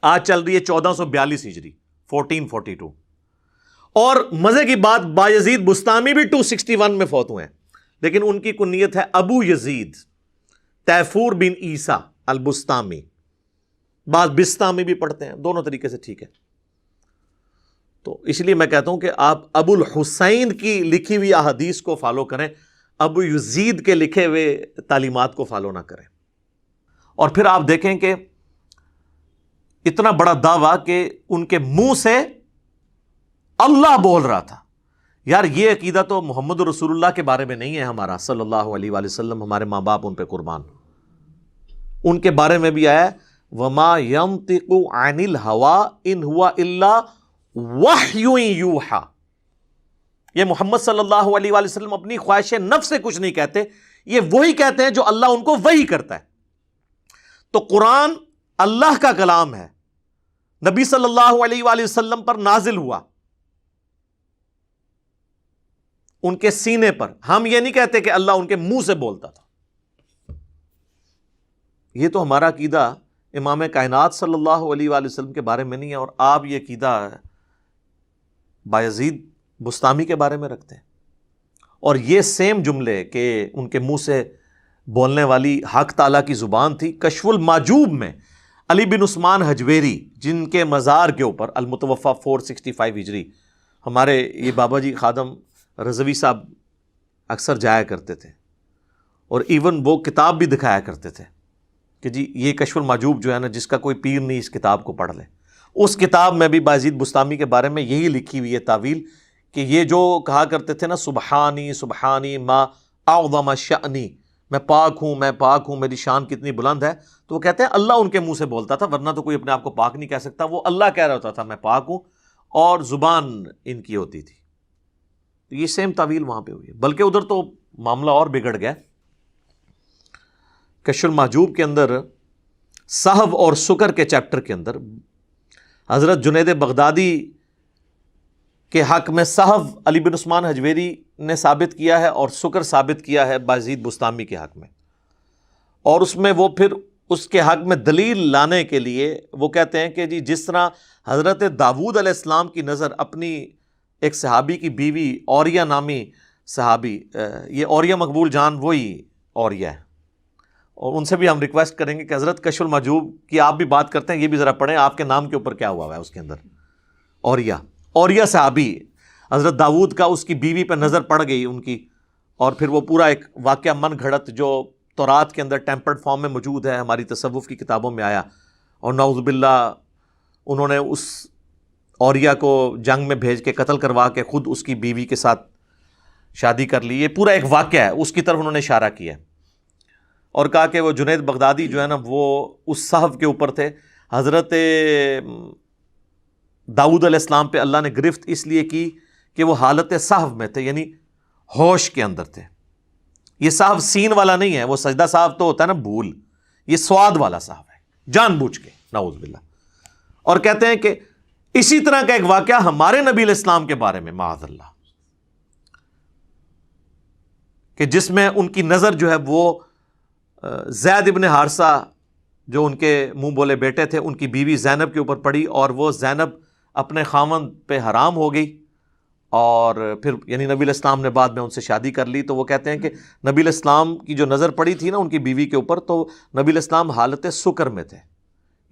آج چل رہی ہے 1442 ہجری 1442۔ اور مزے کی بات بایزید بستامی بھی 261 میں فوت ہوئے ہیں، لیکن ان کی کنیت ہے ابو یزید تیفور بن عیسیٰ البستامی، بعض بستامی بھی پڑھتے ہیں، دونوں طریقے سے ٹھیک ہے۔ تو اس لیے میں کہتا ہوں کہ آپ ابو الحسین کی لکھی ہوئی احادیث کو فالو کریں، ابو یزید کے لکھے ہوئے تعلیمات کو فالو نہ کریں۔ اور پھر آپ دیکھیں کہ اتنا بڑا دعویٰ کہ ان کے منہ سے اللہ بول رہا تھا۔ یار یہ عقیدہ تو محمد رسول اللہ کے بارے میں نہیں ہے ہمارا صلی اللہ علیہ وآلہ وسلم، ہمارے ماں باپ ان پہ قربان، ان کے بارے میں بھی آیا وَمَا يَنطِقُ عَنِ الْهَوَىٰ إِنْ هُوَ إِلَّا وَحْيٌ يُوحَىٰ، یہ محمد صلی اللہ علیہ وآلہ وسلم اپنی خواہش نفس سے کچھ نہیں کہتے، یہ وہی کہتے ہیں جو اللہ ان کو وحی کرتا ہے۔ تو قرآن اللہ کا کلام ہے، نبی صلی اللہ علیہ وآلہ وسلم پر نازل ہوا ان کے سینے پر، ہم یہ نہیں کہتے کہ اللہ ان کے منہ سے بولتا تھا۔ یہ تو ہمارا عقیدہ امام کائنات صلی اللہ علیہ وآلہ وسلم کے بارے میں نہیں ہے، اور آپ یہ عقیدہ بایزید بستامی کے بارے میں رکھتے ہیں۔ اور یہ سیم جملے کہ ان کے منہ سے بولنے والی حق تعالیٰ کی زبان تھی، کشف الماجوب میں علی بن عثمان حجویری جن کے مزار کے اوپر المتوفہ 465 ہجری ہمارے یہ بابا جی خادم رضوی صاحب اکثر جایا کرتے تھے، اور ایون وہ کتاب بھی دکھایا کرتے تھے کہ جی یہ کشف الماجوب جو ہے نا، جس کا کوئی پیر نہیں اس کتاب کو پڑھ لے۔ اس کتاب میں بھی بایزید بستامی کے بارے میں یہی لکھی ہوئی ہے تعویل کہ یہ جو کہا کرتے تھے نا سبحانی سبحانی ما اعظم شأنی، میں پاک ہوں میری شان کتنی بلند ہے، تو وہ کہتے ہیں اللہ ان کے منہ سے بولتا تھا، ورنہ تو کوئی اپنے آپ کو پاک نہیں کہہ سکتا، وہ اللہ کہہ رہا ہوتا تھا میں پاک ہوں، اور زبان ان کی ہوتی تھی۔ تو یہ سیم تعویل وہاں پہ ہوئی ہے، بلکہ ادھر تو معاملہ اور بگڑ گیا۔ کشف المحجوب کے اندر صحو اور سکر کے چیپٹر کے اندر حضرت جنید بغدادی کے حق میں صحو علی بن عثمان حجویری نے ثابت کیا ہے، اور سکر ثابت کیا ہے بایزید بستامی کے حق میں، اور اس میں وہ پھر اس کے حق میں دلیل لانے کے لیے وہ کہتے ہیں کہ جی جس طرح حضرت داود علیہ السلام کی نظر اپنی ایک صحابی کی بیوی اوریہ نامی صحابی، یہ اوریہ مقبول جان وہی اوریہ ہے، اور ان سے بھی ہم ریکویسٹ کریں گے کہ حضرت کشف المحجوب کی آپ بھی بات کرتے ہیں، یہ بھی ذرا پڑھیں آپ کے نام کے اوپر کیا ہوا ہے اس کے اندر۔ اوریہ صحابی، حضرت داود کا اس کی بیوی پہ نظر پڑ گئی ان کی، اور پھر وہ پورا ایک واقعہ من گھڑت جو تورات کے اندر ٹیمپرڈ فارم میں موجود ہے، ہماری تصوف کی کتابوں میں آیا، اور نعوذ باللہ انہوں نے اس اوریہ کو جنگ میں بھیج کے قتل کروا کے خود اس کی بیوی کے ساتھ شادی کر لی. یہ پورا ایک واقعہ ہے, اس کی طرف انہوں نے اشارہ کیا ہے اور کہا کہ وہ جنید بغدادی جو ہے نا وہ اس صحف کے اوپر تھے. حضرت داؤد علیہ السلام پہ اللہ نے گرفت اس لیے کی کہ وہ حالت صحف میں تھے, یعنی ہوش کے اندر تھے. یہ صحف سین والا نہیں ہے, وہ سجدہ صحف تو ہوتا ہے نا بھول, یہ سواد والا صحف ہے جان بوجھ کے, نعوذ باللہ. اور کہتے ہیں کہ اسی طرح کا ایک واقعہ ہمارے نبی علیہ السلام کے بارے میں معاذ اللہ, کہ جس میں ان کی نظر جو ہے وہ زید ابن حارثہ جو ان کے منہ بولے بیٹے تھے ان کی بیوی زینب کے اوپر پڑی, اور وہ زینب اپنے خاوند پہ حرام ہو گئی. اور پھر یعنی نبی علیہ السلام نے بعد میں ان سے شادی کر لی. تو وہ کہتے ہیں کہ نبی علیہ السلام کی جو نظر پڑی تھی نا ان کی بیوی کے اوپر, تو نبی علیہ السلام حالت سکر میں تھے,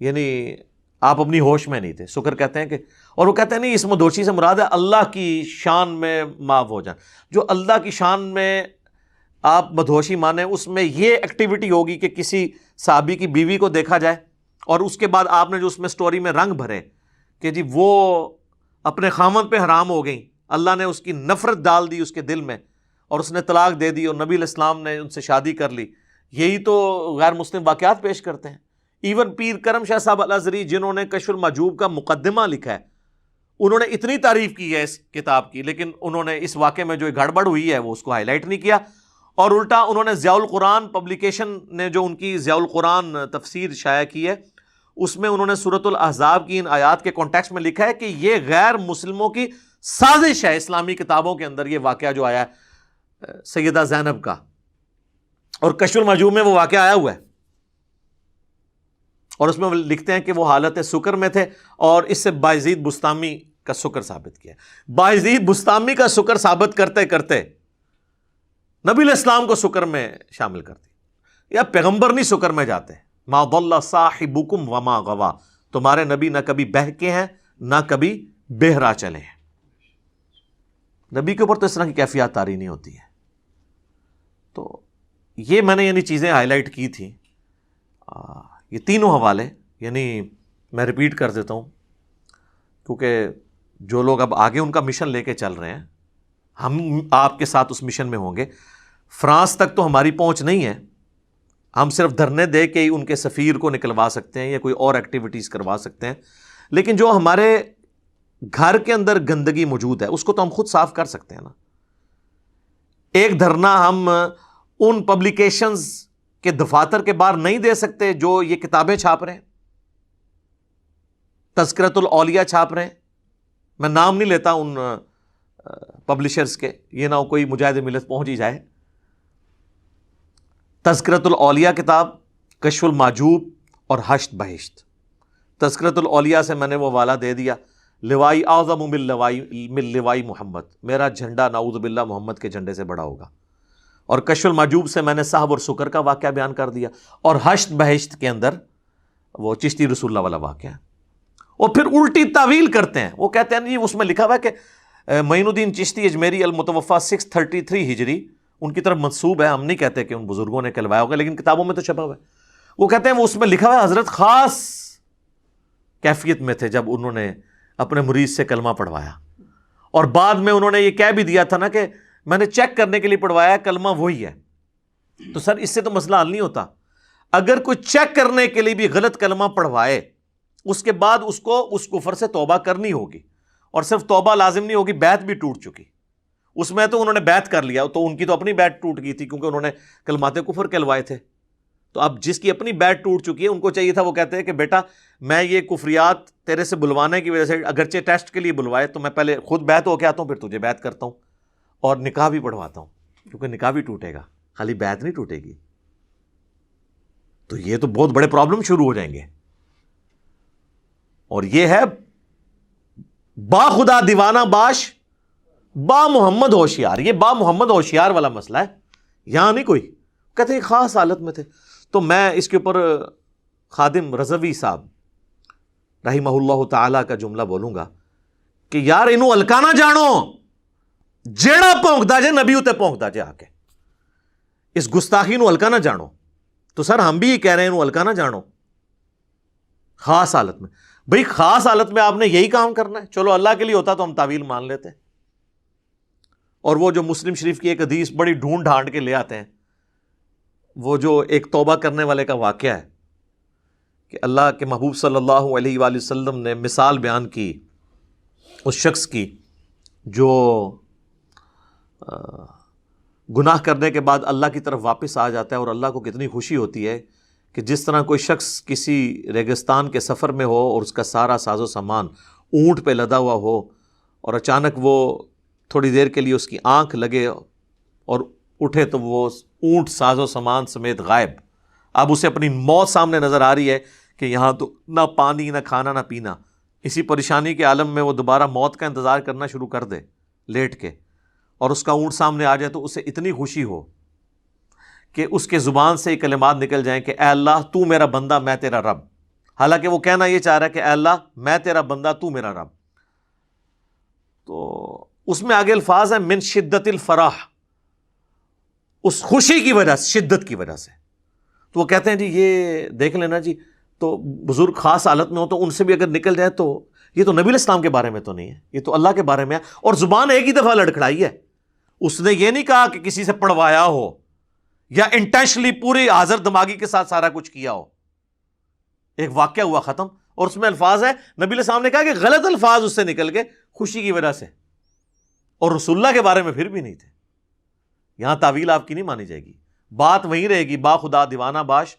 یعنی آپ اپنی ہوش میں نہیں تھے. سکر کہتے ہیں کہ, اور وہ کہتے ہیں نہیں اس مدوشی سے مراد ہے اللہ کی شان میں معاف ہو جائیں. جو اللہ کی شان میں آپ مدہوشی مانیں, اس میں یہ ایکٹیویٹی ہوگی کہ کسی صحابی کی بیوی کو دیکھا جائے اور اس کے بعد آپ نے جو اس میں سٹوری میں رنگ بھرے کہ جی وہ اپنے خامد پہ حرام ہو گئیں, اللہ نے اس کی نفرت ڈال دی اس کے دل میں اور اس نے طلاق دے دی اور نبی علیہ السلام نے ان سے شادی کر لی. یہی تو غیر مسلم واقعات پیش کرتے ہیں. ایون پیر کرم شاہ صاحب الازہری جنہوں نے کشف المحجوب کا مقدمہ لکھا ہے, انہوں نے اتنی تعریف کی ہے اس کتاب کی, لیکن انہوں نے اس واقعے میں جو گڑبڑ ہوئی ہے وہ اس کو ہائی لائٹ نہیں کیا, اور الٹا انہوں نے ضیاء القرآن پبلیکیشن نے جو ان کی ضیاء القرآن تفسیر شائع کی ہے اس میں انہوں نے سورۃ الاحزاب کی ان آیات کے کانٹیکسٹ میں لکھا ہے کہ یہ غیر مسلموں کی سازش ہے. اسلامی کتابوں کے اندر یہ واقعہ جو آیا ہے سیدہ زینب کا, اور کشف المحجوب میں وہ واقعہ آیا ہوا ہے, اور اس میں وہ لکھتے ہیں کہ وہ حالت سکر میں تھے, اور اس سے بایزید بستامی کا سکر ثابت کیا. بایزید بستامی کا سکر ثابت کرتے کرتے نبی علیہ السلام کو سکر میں شامل کرتی. یا پیغمبر نہیں سکر میں جاتے. ما ضل صاحبکم وما غوا, تمہارے نبی نہ کبھی بہکے ہیں نہ کبھی بہرا چلے ہیں. نبی کے اوپر تو اس طرح کی کیفیات طاری نہیں ہوتی ہے. تو یہ میں نے یعنی چیزیں ہائی لائٹ کی تھیں. یہ تینوں حوالے یعنی میں ریپیٹ کر دیتا ہوں کیونکہ جو لوگ اب آگے ان کا مشن لے کے چل رہے ہیں, ہم آپ کے ساتھ اس مشن میں ہوں گے. فرانس تک تو ہماری پہنچ نہیں ہے, ہم صرف دھرنے دے کے ہی ان کے سفیر کو نکلوا سکتے ہیں یا کوئی اور ایکٹیویٹیز کروا سکتے ہیں, لیکن جو ہمارے گھر کے اندر گندگی موجود ہے اس کو تو ہم خود صاف کر سکتے ہیں نا. ایک دھرنا ہم ان پبلیکیشنز کے دفاتر کے باہر نہیں دے سکتے جو یہ کتابیں چھاپ رہے ہیں, تذکرۃ الاولیاء چھاپ رہے ہیں. میں نام نہیں لیتا ان پبلشرز کے, یہ نہ ہو کوئی مجاہد ملت پہنچ ہی جائے. تذکرۃ الاولیاء کتاب, کشف المحجوب اور حشت بہشت. تذکرۃ الاولیاء سے میں نے وہ والا دے دیا, لوائی اعظم من لوائی محمد, میرا جھنڈا نعوذ باللہ محمد کے جھنڈے سے بڑا ہوگا. اور کشف المحجوب سے میں نے صاحب اور سکر کا واقعہ بیان کر دیا, اور حشت بہشت کے اندر وہ چشتی رسول اللہ والا واقعہ. اور پھر الٹی تعویل کرتے ہیں, وہ کہتے ہیں جی اس میں لکھا ہوا ہے کہ معین الدین چشتی اجمیری المتوفی 633 ہجری ان کی طرف منسوب ہے. ہم نہیں کہتے کہ ان بزرگوں نے کہلوایا ہوگا, لیکن کتابوں میں تو چھپا ہوا ہے. وہ کہتے ہیں وہ اس میں لکھا ہوا ہے حضرت خاص کیفیت میں تھے جب انہوں نے اپنے مرید سے کلمہ پڑھوایا, اور بعد میں انہوں نے یہ کہہ بھی دیا تھا نا کہ میں نے چیک کرنے کے لیے پڑھوایا, کلمہ وہی ہے. تو سر اس سے تو مسئلہ حل نہیں ہوتا. اگر کوئی چیک کرنے کے لیے بھی غلط کلمہ پڑھوائے, اس کے بعد اس کو اس کفر سے توبہ کرنی ہوگی, اور صرف توبہ لازم نہیں ہوگی, بیعت بھی ٹوٹ چکی. اس میں تو انہوں نے بیعت کر لیا, تو ان کی تو اپنی بیعت ٹوٹ گئی تھی کیونکہ انہوں نے کلمات کفر کہلوائے تھے. تو اب جس کی اپنی بیعت ٹوٹ چکی ہے ان کو چاہیے تھا, وہ کہتے ہیں کہ بیٹا میں یہ کفریات تیرے سے بلوانے کی وجہ سے, اگرچہ ٹیسٹ کے لیے بلوائے, تو میں پہلے خود بیعت ہو کے آتا ہوں, پھر تجھے بیعت کرتا ہوں اور نکاح بھی پڑھواتا ہوں, کیونکہ نکاح بھی ٹوٹے گا, خالی بیعت نہیں ٹوٹے گی. تو یہ تو بہت بڑے پرابلم شروع ہو جائیں گے. اور یہ ہے با خدا دیوانہ باش با محمد ہوشیار. یہ با محمد ہوشیار والا مسئلہ ہے, یہاں نہیں کوئی. کہتے ہیں خاص حالت میں تھے. تو میں اس کے اوپر خادم رضوی صاحب رحمہ اللہ تعالی کا جملہ بولوں گا کہ یار انہوں الکانا جانو, جیڑا پونکدا جے نبی اتے پونکدا جے, آ کے اس گستاخی نو ہلکا نہ جانو. تو سر ہم بھی یہ کہہ رہے ہیں انہوں ہلکا نہ جانو خاص حالت میں. بھئی خاص حالت میں آپ نے یہی کام کرنا ہے. چلو اللہ کے لیے ہوتا تو ہم تعویل مان لیتے, اور وہ جو مسلم شریف کی ایک حدیث بڑی ڈھونڈ ڈھانڈ کے لے آتے ہیں، وہ جو ایک توبہ کرنے والے کا واقعہ ہے کہ اللہ کے محبوب صلی اللہ علیہ وآلہ وسلم نے مثال بیان کی اس شخص کی جو گناہ کرنے کے بعد اللہ کی طرف واپس آ جاتا ہے، اور اللہ کو کتنی خوشی ہوتی ہے کہ جس طرح کوئی شخص کسی ریگستان کے سفر میں ہو اور اس کا سارا ساز و سامان اونٹ پہ لدا ہوا ہو، اور اچانک وہ تھوڑی دیر کے لیے اس کی آنکھ لگے اور اٹھے تو وہ اونٹ ساز و سامان سمیت غائب. اب اسے اپنی موت سامنے نظر آ رہی ہے کہ یہاں تو نہ پانی نہ کھانا نہ پینا. اسی پریشانی کے عالم میں وہ دوبارہ موت کا انتظار کرنا شروع کر دے لیٹ کے، اور اس کا اونٹ سامنے آ جائے تو اسے اتنی خوشی ہو کہ اس کے زبان سے یہ کلمات نکل جائیں کہ اے اللہ تو میرا بندہ میں تیرا رب. حالانکہ وہ کہنا یہ چاہ رہا ہے کہ اے اللہ میں تیرا بندہ تو میرا رب. تو اس میں آگے الفاظ ہیں من شدت الفرح، اس خوشی کی وجہ سے، شدت کی وجہ سے. تو وہ کہتے ہیں جی یہ دیکھ لینا جی، تو بزرگ خاص حالت میں ہو تو ان سے بھی اگر نکل جائے تو یہ تو نبی علیہ السلام کے بارے میں تو نہیں ہے، یہ تو اللہ کے بارے میں ہے. اور زبان ایک ہی دفعہ لڑکھڑائی ہے، اس نے یہ نہیں کہا کہ کسی سے پڑھوایا ہو یا انٹینشنلی پوری حاضر دماغی کے ساتھ سارا کچھ کیا ہو. ایک واقعہ ہوا ختم، اور اس میں الفاظ ہے نبی علیہ السلام نے کہا کہ غلط الفاظ اس سے نکل گئے خوشی کی وجہ سے، اور رسول اللہ کے بارے میں پھر بھی نہیں تھے. یہاں تعویل آپ کی نہیں مانی جائے گی، بات وہیں رہے گی، با خدا دیوانہ باش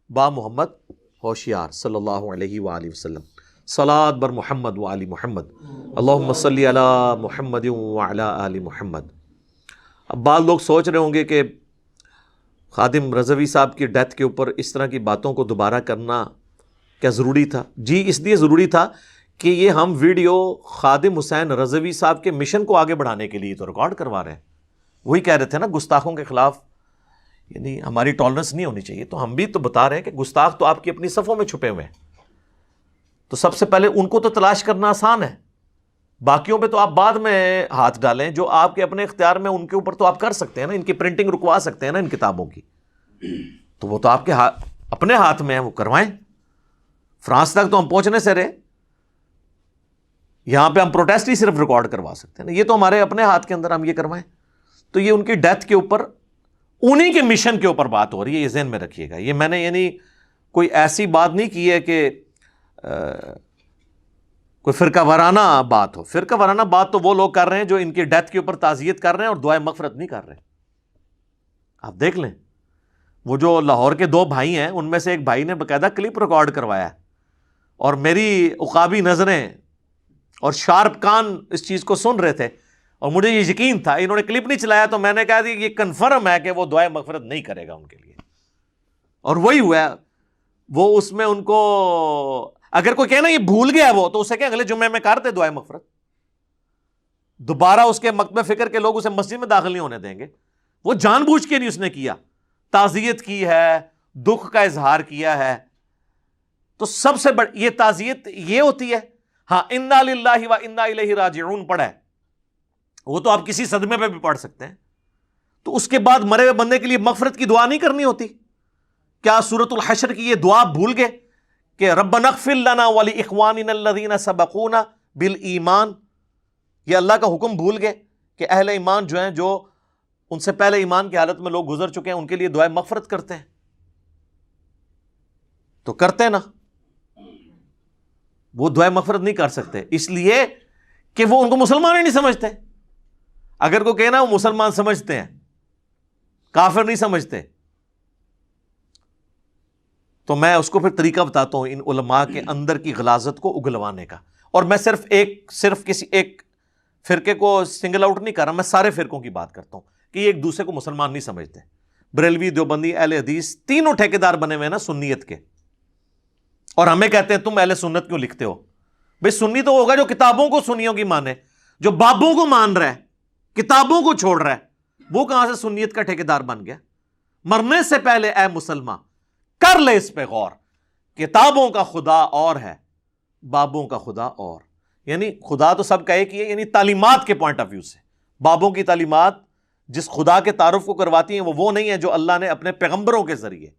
با محمد ہوشیار صلی اللہ علیہ وآلہ وسلم. صلاۃ بر محمد و آل محمد، اللہم صلی علی محمد و علی آل محمد. اب بعض لوگ سوچ رہے ہوں گے کہ خادم رضوی صاحب کی ڈیتھ کے اوپر اس طرح کی باتوں کو دوبارہ کرنا کیا ضروری تھا؟ جی اس لیے ضروری تھا کہ یہ ہم ویڈیو خادم حسین رضوی صاحب کے مشن کو آگے بڑھانے کے لیے تو ریکارڈ کروا رہے ہیں. وہی کہہ رہے تھے نا گستاخوں کے خلاف یعنی ہماری ٹالرنس نہیں ہونی چاہیے، تو ہم بھی تو بتا رہے ہیں کہ گستاخ تو آپ کی اپنی صفوں میں چھپے ہوئے ہیں. تو سب سے پہلے ان کو تو تلاش کرنا آسان ہے، باقیوں پہ تو آپ بعد میں ہاتھ ڈالیں. جو آپ کے اپنے اختیار میں ان کے اوپر تو آپ کر سکتے ہیں نا، ان کی پرنٹنگ رکوا سکتے ہیں نا ان کتابوں کی، تو وہ تو آپ کے اپنے ہاتھ میں ہیں، وہ کروائیں. فرانس تک تو ہم پہنچنے سے رہے، یہاں پہ ہم پروٹیسٹ ہی صرف ریکارڈ کروا سکتے ہیں نا، یہ تو ہمارے اپنے ہاتھ کے اندر، ہم یہ کروائیں. تو یہ ان کی ڈیتھ کے اوپر انہی کے مشن کے اوپر بات ہو رہی ہے، یہ ذہن میں رکھیے گا. یہ میں نے یعنی کوئی ایسی بات نہیں کی ہے کہ کوئی فرقہ وارانہ بات ہو. فرقہ وارانہ بات تو وہ لوگ کر رہے ہیں جو ان کی ڈیتھ کے اوپر تعزیت کر رہے ہیں اور دعائے مغفرت نہیں کر رہے. آپ دیکھ لیں وہ جو لاہور کے دو بھائی ہیں ان میں سے ایک بھائی نے باقاعدہ کلپ ریکارڈ کروایا، اور میری عقابی نظریں اور شارپ کان اس چیز کو سن رہے تھے، اور مجھے یہ یقین تھا انہوں نے کلپ نہیں چلایا تو میں نے کہا یہ کنفرم ہے کہ وہ دعائے مغفرت نہیں کرے گا ان کے لیے. اور وہی ہوا، وہ اس میں ان کو اگر کوئی کہنا یہ بھول گیا وہ تو اسے کہ اگلے جمعے میں کرتے دعائے مغفرت، دوبارہ اس کے مکتبہ فکر کے لوگ اسے مسجد میں داخل نہیں ہونے دیں گے. وہ جان بوجھ کے نہیں اس نے کیا، تعزیت کی ہے، دکھ کا اظہار کیا ہے. تو سب سے بڑی یہ تعزیت یہ ہوتی ہے. ہاں انا للہ و انا الیہ راجعون پڑھا ہے، وہ تو آپ کسی صدمے پہ بھی پڑھ سکتے ہیں. تو اس کے بعد مرے ہوئے بندے کے لیے مغفرت کی دعا نہیں کرنی ہوتی؟ کیا سورۃ الحشر کی یہ دعا بھول گئے کہ ربنا اغفر لنا ولاخواننا الذین سبقونا بالایمان؟ یہ اللہ کا حکم بھول گئے کہ اہل ایمان جو ہیں، جو ان سے پہلے ایمان کی حالت میں لوگ گزر چکے ہیں، ان کے لیے دعائے مغفرت کرتے ہیں. تو کرتے نا، وہ دعائے مغفرت نہیں کر سکتے اس لیے کہ وہ ان کو مسلمان ہی نہیں سمجھتے. اگر کوئی کہنا وہ مسلمان سمجھتے ہیں، کافر نہیں سمجھتے، تو میں اس کو پھر طریقہ بتاتا ہوں ان علماء کے اندر کی غلاظت کو اگلوانے کا. اور میں صرف کسی ایک فرقے کو سنگل آؤٹ نہیں کر رہا، میں سارے فرقوں کی بات کرتا ہوں کہ یہ ایک دوسرے کو مسلمان نہیں سمجھتے. بریلوی، دیوبندی، اہل حدیث تینوں ٹھیکیدار بنے ہوئے ہیں نا سنیت کے، اور ہمیں کہتے ہیں تم اہل سنت کیوں لکھتے ہو؟ بھئی سنی تو ہوگا جو کتابوں کو سنیوں کی مانے، جو بابوں کو مان رہا ہے، کتابوں کو چھوڑ رہا ہے، وہ کہاں سے سنیت کا ٹھیکیدار بن گیا؟ مرنے سے پہلے اے مسلمان کر لے اس پہ غور، کتابوں کا خدا اور ہے، بابوں کا خدا اور. یعنی خدا تو سب کا ایک ہی ہے، یعنی تعلیمات کے پوائنٹ آف ویو سے بابوں کی تعلیمات جس خدا کے تعارف کو کرواتی ہیں وہ نہیں ہے جو اللہ نے اپنے پیغمبروں کے ذریعے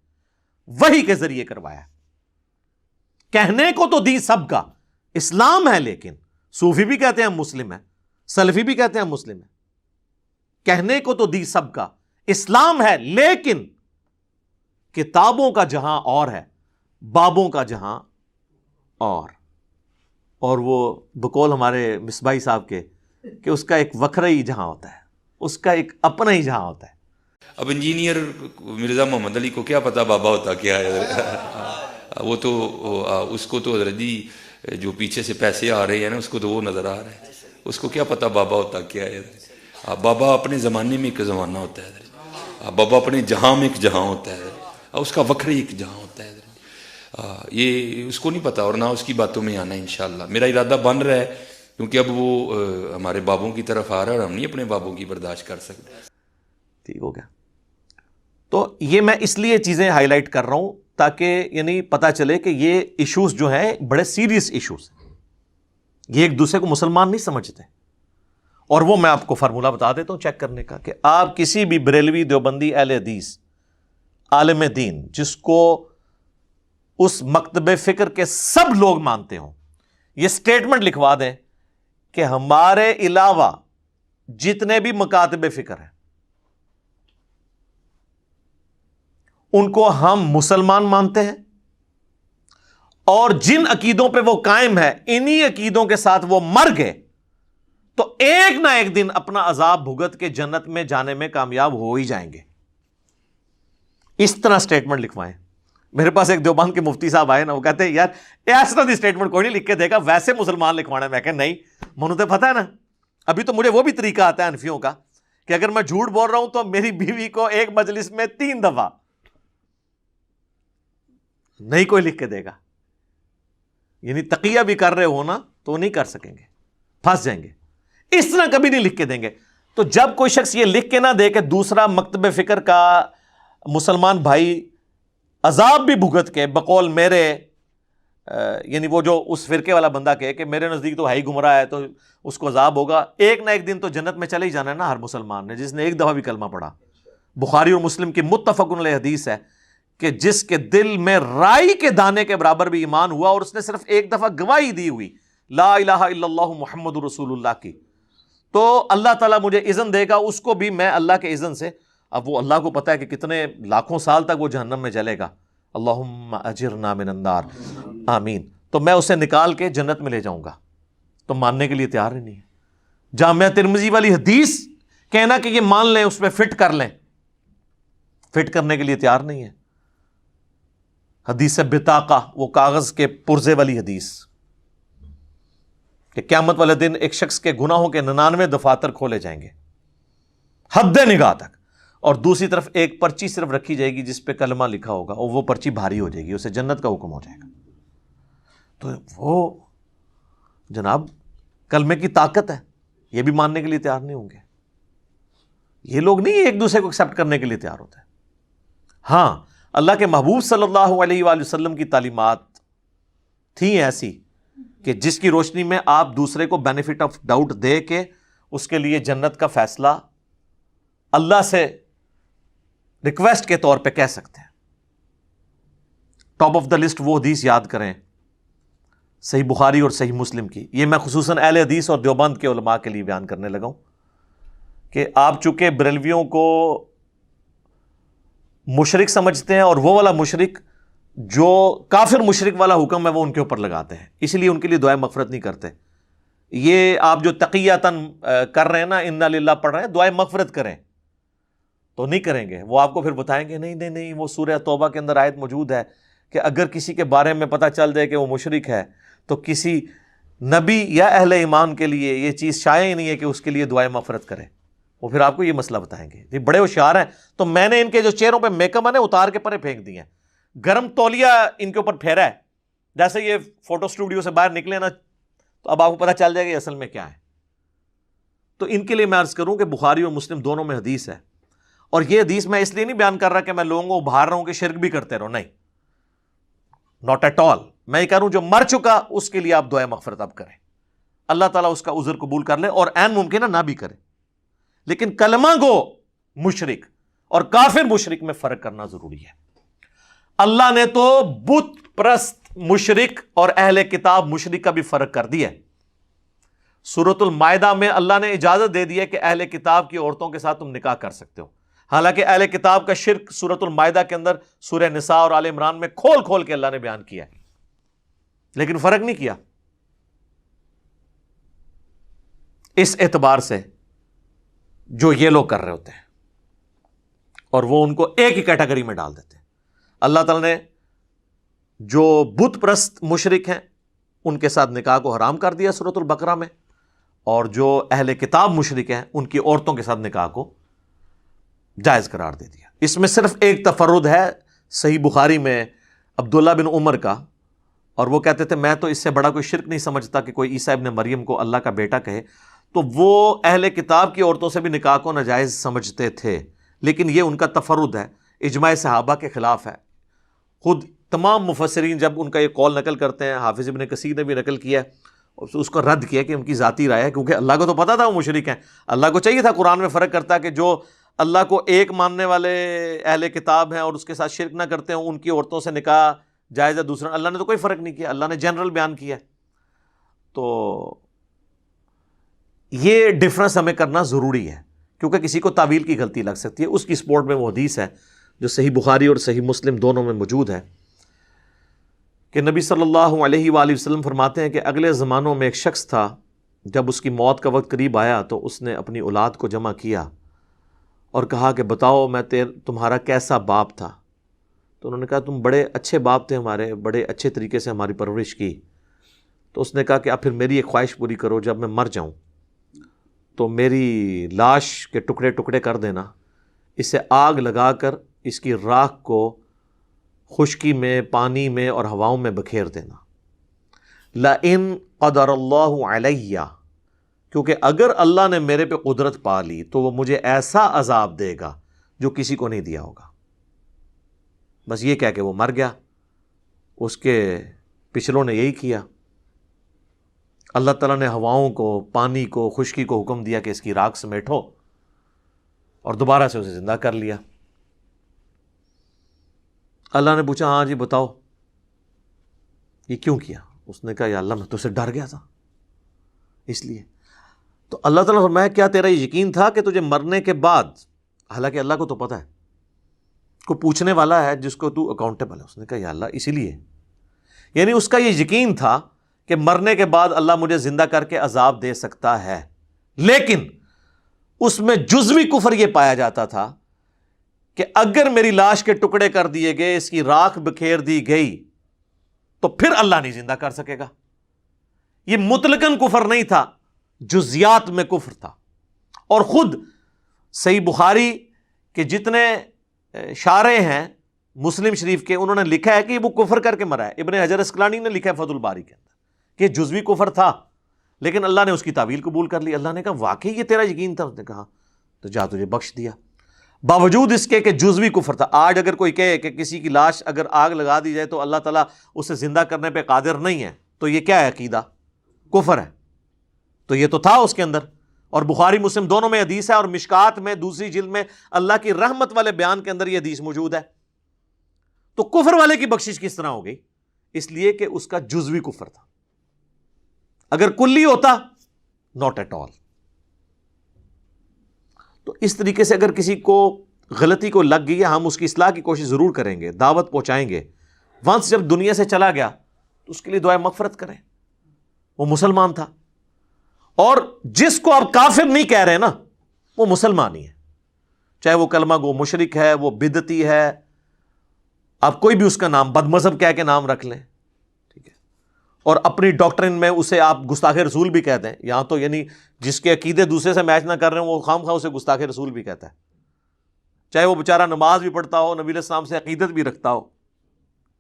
وحی کے ذریعے کروایا. کہنے کو تو دین سب کا اسلام ہے، لیکن صوفی بھی کہتے ہیں ہم مسلم ہیں، سلفی بھی کہتے ہیں ہم مسلم ہیں. کہنے کو تو دی سب کا اسلام ہے، لیکن کتابوں کا جہاں اور ہے، بابوں کا جہاں اور وہ بقول ہمارے مصباحی صاحب کے کہ اس کا ایک وکھرا ہی جہاں ہوتا ہے، اس کا ایک اپنا ہی جہاں ہوتا ہے۔ اب انجینئر مرزا محمد علی کو کیا پتا بابا ہوتا کیا ہے؟ وہ تو اس کو تو حضرت جی جو پیچھے سے پیسے آ رہے ہیں نا، اس کو تو وہ نظر آ رہا ہے، اس کو کیا پتا بابا ہوتا کیا ہے؟ بابا اپنے زمانے میں ایک زمانہ ہوتا ہے، بابا اپنے جہاں میں ایک جہاں ہوتا ہے، اس کا وکھرا ہی ایک جہاں ہوتا ہے۔ یہ اس کو نہیں پتا اور نہ اس کی باتوں میں آنا ہے انشاءاللہ۔ میرا ارادہ بن رہا ہے کیونکہ اب وہ ہمارے بابوں کی طرف آ رہا ہے اور ہم نہیں اپنے بابوں کی برداشت کر سکتے۔ ٹھیک ہو گیا؟ تو یہ میں اس لیے چیزیں ہائی لائٹ کر رہا ہوں تاکہ یعنی پتا چلے کہ یہ ایشوز جو ہیں بڑے سیریس ایشوز ہیں، یہ ایک دوسرے کو مسلمان نہیں سمجھتے۔ اور وہ میں آپ کو فارمولہ بتا دیتا ہوں چیک کرنے کا، کہ آپ کسی بھی بریلوی، دیوبندی، اہل حدیث، عالم دین جس کو اس مکتب فکر کے سب لوگ مانتے ہوں، یہ سٹیٹمنٹ لکھوا دیں کہ ہمارے علاوہ جتنے بھی مکاتب فکر ہیں ان کو ہم مسلمان مانتے ہیں، اور جن عقیدوں پہ وہ قائم ہے انہی عقیدوں کے ساتھ وہ مر گئے تو ایک نہ ایک دن اپنا عذاب بھگت کے جنت میں جانے میں کامیاب ہو ہی جائیں گے۔ اس طرح سٹیٹمنٹ لکھوائیں۔ میرے پاس ایک دیوبند کے مفتی صاحب آئے نا، وہ کہتے ہیں یار اس طرح دی سٹیٹمنٹ کوئی نہیں لکھ کے دے گا، ویسے مسلمان لکھوانا ہے۔ میں کہ نہیں، منو تو پتہ ہے نا، ابھی تو مجھے وہ بھی طریقہ آتا ہے حنفیوں کا کہ اگر میں جھوٹ بول رہا ہوں تو میری بیوی کو ایک مجلس میں 3 دفعہ نہیں کوئی لکھ کے دے گا، یعنی تقیہ بھی کر رہے ہو نا تو نہیں کر سکیں گے، پھنس جائیں گے۔ اس طرح کبھی نہیں لکھ کے دیں گے۔ تو جب کوئی شخص یہ لکھ کے نہ دے کہ دوسرا مکتب فکر کا مسلمان بھائی عذاب بھی بھگت کے بقول میرے، یعنی وہ جو اس فرقے والا بندہ کہے کہ میرے نزدیک تو ہے ہی گمراہ ہے تو اس کو عذاب ہوگا، ایک نہ ایک دن تو جنت میں چلے ہی جانا ہے نا ہر مسلمان نے، جس نے ایک دفعہ بھی کلمہ پڑھا۔ بخاری اور مسلم کی متفق علیہ حدیث ہے کہ جس کے دل میں رائی کے دانے کے برابر بھی ایمان ہوا اور اس نے صرف ایک دفعہ گواہی دی ہوئی لا الہ الا اللہ محمد رسول اللہ کی، تو اللہ تعالیٰ مجھے اذن دے گا اس کو بھی میں اللہ کے اذن سے۔ اب وہ اللہ کو پتا ہے کہ کتنے لاکھوں سال تک وہ جہنم میں جلے گا، اللہم اجرنا من النار، آمین، تو میں اسے نکال کے جنت میں لے جاؤں گا، تو ماننے کے لیے تیار ہی نہیں ہے۔ جامعہ ترمذی والی حدیث کہنا کہ یہ مان لیں، اس پہ فٹ کر لیں، فٹ کرنے کے لیے تیار نہیں ہے۔ حدیث بطاقہ، وہ کاغذ کے پرزے والی حدیث کہ قیامت والے دن ایک شخص کے گناہوں کے 99 دفاتر کھولے جائیں گے حد نگاہ تک، اور دوسری طرف ایک پرچی صرف رکھی جائے گی جس پہ کلمہ لکھا ہوگا، اور وہ پرچی بھاری ہو جائے گی، اسے جنت کا حکم ہو جائے گا۔ تو وہ جناب کلمے کی طاقت ہے، یہ بھی ماننے کے لیے تیار نہیں ہوں گے۔ یہ لوگ نہیں ایک دوسرے کو ایکسیپٹ کرنے کے لیے تیار ہوتے ہیں۔ ہاں، اللہ کے محبوب صلی اللہ علیہ وآلہ وسلم کی تعلیمات تھیں ایسی کہ جس کی روشنی میں آپ دوسرے کو بینیفٹ آف ڈاؤٹ دے کے اس کے لیے جنت کا فیصلہ اللہ سے ریکویسٹ کے طور پہ کہہ سکتے ہیں۔ ٹاپ آف دا لسٹ وہ حدیث یاد کریں صحیح بخاری اور صحیح مسلم کی، یہ میں خصوصاً اہل حدیث اور دیوبند کے علماء کے لیے بیان کرنے لگا ہوں کہ آپ چونکہ بریلویوں کو مشرک سمجھتے ہیں اور وہ والا مشرک جو کافر مشرک والا حکم ہے وہ ان کے اوپر لگاتے ہیں، اس لیے ان کے لیے دعائے مغفرت نہیں کرتے۔ یہ آپ جو تقیتاً کر رہے ہیں نا، انا للہ پڑھ رہے ہیں، دعائے مغفرت کریں تو نہیں کریں گے۔ وہ آپ کو پھر بتائیں گے نہیں، وہ سورہ توبہ کے اندر آیت موجود ہے کہ اگر کسی کے بارے میں پتہ چل جائے کہ وہ مشرک ہے تو کسی نبی یا اہل ایمان کے لیے یہ چیز شائع ہی نہیں ہے کہ اس کے لیے دعائے مغفرت کرے۔ وہ پھر آپ کو یہ مسئلہ بتائیں گے۔ یہ بڑے ہوشیار ہیں، تو میں نے ان کے جو چہروں پہ میک اپ ہے اتار کے پرے پھینک دیے ہیں، گرم تولیہ ان کے اوپر پھیرا ہے، جیسے یہ فوٹو اسٹوڈیو سے باہر نکلے نا تو اب آپ کو پتہ چل جائے گا اصل میں کیا ہے۔ تو ان کے لیے میں عرض کروں کہ بخاری اور مسلم دونوں میں حدیث ہے، اور یہ حدیث میں اس لیے نہیں بیان کر رہا کہ میں لوگوں کو ابھار رہا ہوں کہ شرک بھی کرتے رہو، نہیں، ناٹ ایٹ آل۔ میں یہ کہہ رہا ہوں جو مر چکا اس کے لیے آپ دعائے مغفرت اب کریں، اللہ تعالیٰ اس کا عذر قبول کر لے، اور عین ممکن ہے نہ بھی کرے، لیکن کلمہ گو مشرک اور کافر مشرک میں فرق کرنا ضروری ہے۔ اللہ نے تو بت پرست مشرک اور اہل کتاب مشرک کا بھی فرق کر دیا ہے۔ سورۃ المائدہ میں اللہ نے اجازت دے دی ہے کہ اہل کتاب کی عورتوں کے ساتھ تم نکاح کر سکتے ہو. حالانکہ اہل کتاب کا شرک سورۃ المائدہ کے اندر سورہ نساء اور آل عمران میں کھول کھول کے اللہ نے بیان کیا ہے، لیکن فرق نہیں کیا اس اعتبار سے جو یہ لوگ کر رہے ہوتے ہیں، اور وہ ان کو ایک ہی کیٹیگری میں ڈال دیتے ہیں. اللہ تعالیٰ نے جو بت پرست مشرک ہیں ان کے ساتھ نکاح کو حرام کر دیا سورۃ البقرہ میں، اور جو اہل کتاب مشرک ہیں ان کی عورتوں کے ساتھ نکاح کو جائز قرار دے دیا. اس میں صرف ایک تفرد ہے صحیح بخاری میں عبداللہ بن عمر کا، اور وہ کہتے تھے میں تو اس سے بڑا کوئی شرک نہیں سمجھتا کہ کوئی عیسیٰ ابن مریم کو اللہ کا بیٹا کہے. تو وہ اہل کتاب کی عورتوں سے بھی نکاح کو ناجائز سمجھتے تھے، لیکن یہ ان کا تفرد ہے، اجماع صحابہ کے خلاف ہے. خود تمام مفسرین جب ان کا یہ قول نقل کرتے ہیں، حافظ ابن کثیر نے بھی نقل کیا ہے، اس کو رد کیا کہ ان کی ذاتی رائے ہے، کیونکہ اللہ کو تو پتا تھا وہ مشرک ہیں. اللہ کو چاہیے تھا قرآن میں فرق کرتا کہ جو اللہ کو ایک ماننے والے اہل کتاب ہیں اور اس کے ساتھ شرک نہ کرتے ہیں ان کی عورتوں سے نکاح جائز ہے. دوسرا اللہ نے تو کوئی فرق نہیں کیا، اللہ نے جنرل بیان کیا. تو یہ ڈفرنس ہمیں کرنا ضروری ہے، کیونکہ کسی کو تعویل کی غلطی لگ سکتی ہے. اس کی سپورٹ میں وہ حدیث ہے جو صحیح بخاری اور صحیح مسلم دونوں میں موجود ہے کہ نبی صلی اللہ علیہ وآلہ وسلم فرماتے ہیں کہ اگلے زمانوں میں ایک شخص تھا، جب اس کی موت کا وقت قریب آیا تو اس نے اپنی اولاد کو جمع کیا اور کہا کہ بتاؤ میں تمہارا کیسا باپ تھا. تو انہوں نے کہا تم بڑے اچھے باپ تھے ہمارے، بڑے اچھے طریقے سے ہماری پرورش کی. تو اس نے کہا کہ اب پھر میری ایک خواہش پوری کرو، جب میں مر جاؤں تو میری لاش کے ٹکڑے ٹکڑے کر دینا، اسے آگ لگا کر اس کی راکھ کو خشکی میں، پانی میں اور ہواؤں میں بکھیر دینا. لَإِن قَدَرَ اللَّهُ عَلَيَّ، کیونکہ اگر اللہ نے میرے پہ قدرت پا لی تو وہ مجھے ایسا عذاب دے گا جو کسی کو نہیں دیا ہوگا. بس یہ کہہ کے وہ مر گیا. اس کے پچھلوں نے یہی کیا. اللہ تعالیٰ نے ہواؤں کو، پانی کو، خشکی کو حکم دیا کہ اس کی راکھ سمیٹو، اور دوبارہ سے اسے زندہ کر لیا. اللہ نے پوچھا ہاں جی بتاؤ یہ کیوں کیا؟ اس نے کہا یا اللہ میں تو سے ڈر گیا تھا اس لیے. تو اللہ تعالیٰ نے فرمایا کیا تیرا یقین تھا کہ تجھے مرنے کے بعد، حالانکہ اللہ کو تو پتہ ہے، کو پوچھنے والا ہے جس کو تو اکاؤنٹیبل ہے. اس نے کہا یا اللہ اسی لیے، یعنی اس کا یہ یقین تھا کہ مرنے کے بعد اللہ مجھے زندہ کر کے عذاب دے سکتا ہے، لیکن اس میں جزوی کفر یہ پایا جاتا تھا کہ اگر میری لاش کے ٹکڑے کر دیے گئے، اس کی راکھ بکھیر دی گئی تو پھر اللہ نہیں زندہ کر سکے گا. یہ مطلقاً کفر نہیں تھا، جزیات میں کفر تھا. اور خود صحیح بخاری کے جتنے شارح ہیں مسلم شریف کے، انہوں نے لکھا ہے کہ وہ کفر کر کے مرا ہے. ابن حجر اسقلانی نے لکھا ہے فتح الباری کے اندر کہ جزوی کفر تھا، لیکن اللہ نے اس کی تعویل قبول کر لی. اللہ نے کہا واقعی یہ تیرا یقین تھا؟ اس نے کہا تو جا تجھے بخش دیا، باوجود اس کے کہ جزوی کفر تھا. آج اگر کوئی کہے کہ کسی کی لاش اگر آگ لگا دی جائے تو اللہ تعالیٰ اسے زندہ کرنے پہ قادر نہیں ہے، تو یہ کیا ہے؟ عقیدہ کفر ہے. تو یہ تو تھا اس کے اندر. اور بخاری مسلم دونوں میں حدیث ہے، اور مشکات میں دوسری جلد میں اللہ کی رحمت والے بیان کے اندر یہ حدیث موجود ہے. تو کفر والے کی بخشش کس طرح ہو گئی؟ اس لیے کہ اس کا جزوی کفر تھا. اگر کلی ہوتا ناٹ ایٹ آل. تو اس طریقے سے اگر کسی کو غلطی کو لگ گئی ہے، ہم اس کی اصلاح کی کوشش ضرور کریں گے، دعوت پہنچائیں گے. ونس جب دنیا سے چلا گیا تو اس کے لیے دعائے مغفرت کریں. وہ مسلمان تھا، اور جس کو آپ کافر نہیں کہہ رہے نا وہ مسلمان ہی ہے، چاہے وہ کلمہ گو مشرک ہے، وہ بدعتی ہے، آپ کوئی بھی اس کا نام بد مذہب کہہ کے نام رکھ لیں، ٹھیک ہے، اور اپنی ڈاکٹرن میں اسے آپ گستاخ رسول بھی کہتے ہیں. یہاں تو یعنی جس کے عقیدے دوسرے سے میچ نہ کر رہے ہوں وہ خام خواہ اسے گستاخ رسول بھی کہتا ہے، چاہے وہ بیچارہ نماز بھی پڑھتا ہو، نبی علیہ السلام سے عقیدت بھی رکھتا ہو.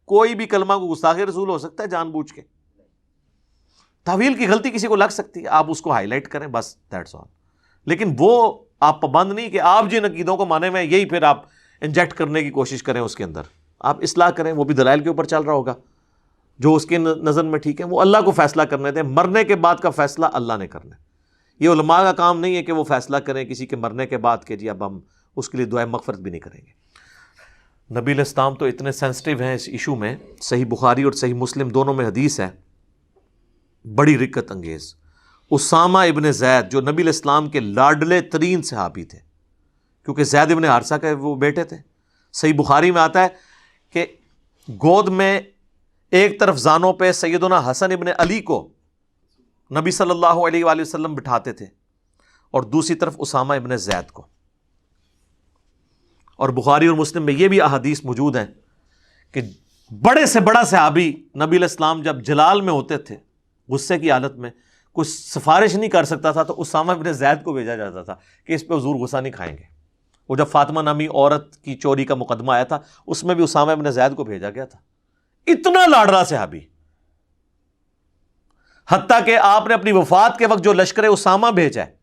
کوئی بھی کلمہ کو گستاخ رسول ہو سکتا ہے جان بوجھ کے. تعویل کی غلطی کسی کو لگ سکتی ہے، آپ اس کو ہائی لائٹ کریں بس، دیٹس آل. لیکن وہ آپ پابند نہیں کہ آپ جن عقیدوں کو مانے میں یہی پھر آپ انجیکٹ کرنے کی کوشش کریں اس کے اندر. آپ اصلاح کریں، وہ بھی دلائل کے اوپر چل رہا ہوگا، جو اس کے نظر میں ٹھیک ہے وہ اللہ کو فیصلہ کرنے دیں. مرنے کے بعد کا فیصلہ اللہ نے کرنا ہے. یہ علماء کا کام نہیں ہے کہ وہ فیصلہ کریں کسی کے مرنے کے بعد کہ جی اب ہم اس کے لیے دعائے مغفرت بھی نہیں کریں گے. نبی علیہ السلام تو اتنے سینسٹیو ہیں اس ایشو میں. صحیح بخاری اور صحیح مسلم دونوں میں حدیث ہے بڑی رقت انگیز. اسامہ ابن زید جو نبی علیہ السلام کے لاڈلے ترین صحابی تھے، کیونکہ زید ابن حارثہ کے وہ بیٹے تھے. صحیح بخاری میں آتا ہے کہ گود میں ایک طرف زانوں پہ سیدنا حسن ابن علی کو نبی صلی اللہ علیہ وآلہ وسلم بٹھاتے تھے اور دوسری طرف اسامہ ابن زید کو. اور بخاری اور مسلم میں یہ بھی احادیث موجود ہیں کہ بڑے سے بڑا صحابی نبی علیہ السلام جب جلال میں ہوتے تھے، غصے کی حالت میں، کچھ سفارش نہیں کر سکتا تھا تو اسامہ ابن زید کو بھیجا جاتا تھا کہ اس پہ حضور غصہ نہیں کھائیں گے. وہ جب فاطمہ نامی عورت کی چوری کا مقدمہ آیا تھا اس میں بھی اسامہ ابن زید کو بھیجا گیا تھا. اتنا لاڈلا صحابی، حتیٰ کہ آپ نے اپنی وفات کے وقت جو لشکر اسامہ بھیجا ہے،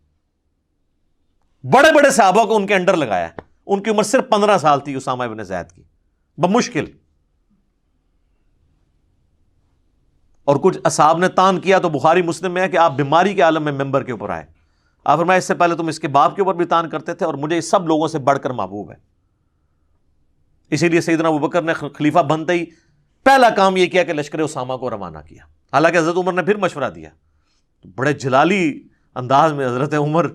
بڑے بڑے صحابہ کو ان کے انڈر لگایا ہے. ان کی عمر صرف 15 سال تھی اسامہ ابن زید کی، بمشکل. اور کچھ اصحاب نے تان کیا تو بخاری مسلم میں ہے کہ آپ بیماری کے عالم میں ممبر کے اوپر آئے. آپ فرمایا اس سے پہلے تم اس کے باپ کے اوپر بھی تان کرتے تھے اور مجھے اس سب لوگوں سے بڑھ کر محبوب ہے. اسی لیے سیدنا ابوبکر نے خلیفہ بنتے ہی پہلا کام یہ کیا کہ لشکر اسامہ کو روانہ کیا. حالانکہ حضرت عمر نے پھر مشورہ دیا، بڑے جلالی انداز میں حضرت عمر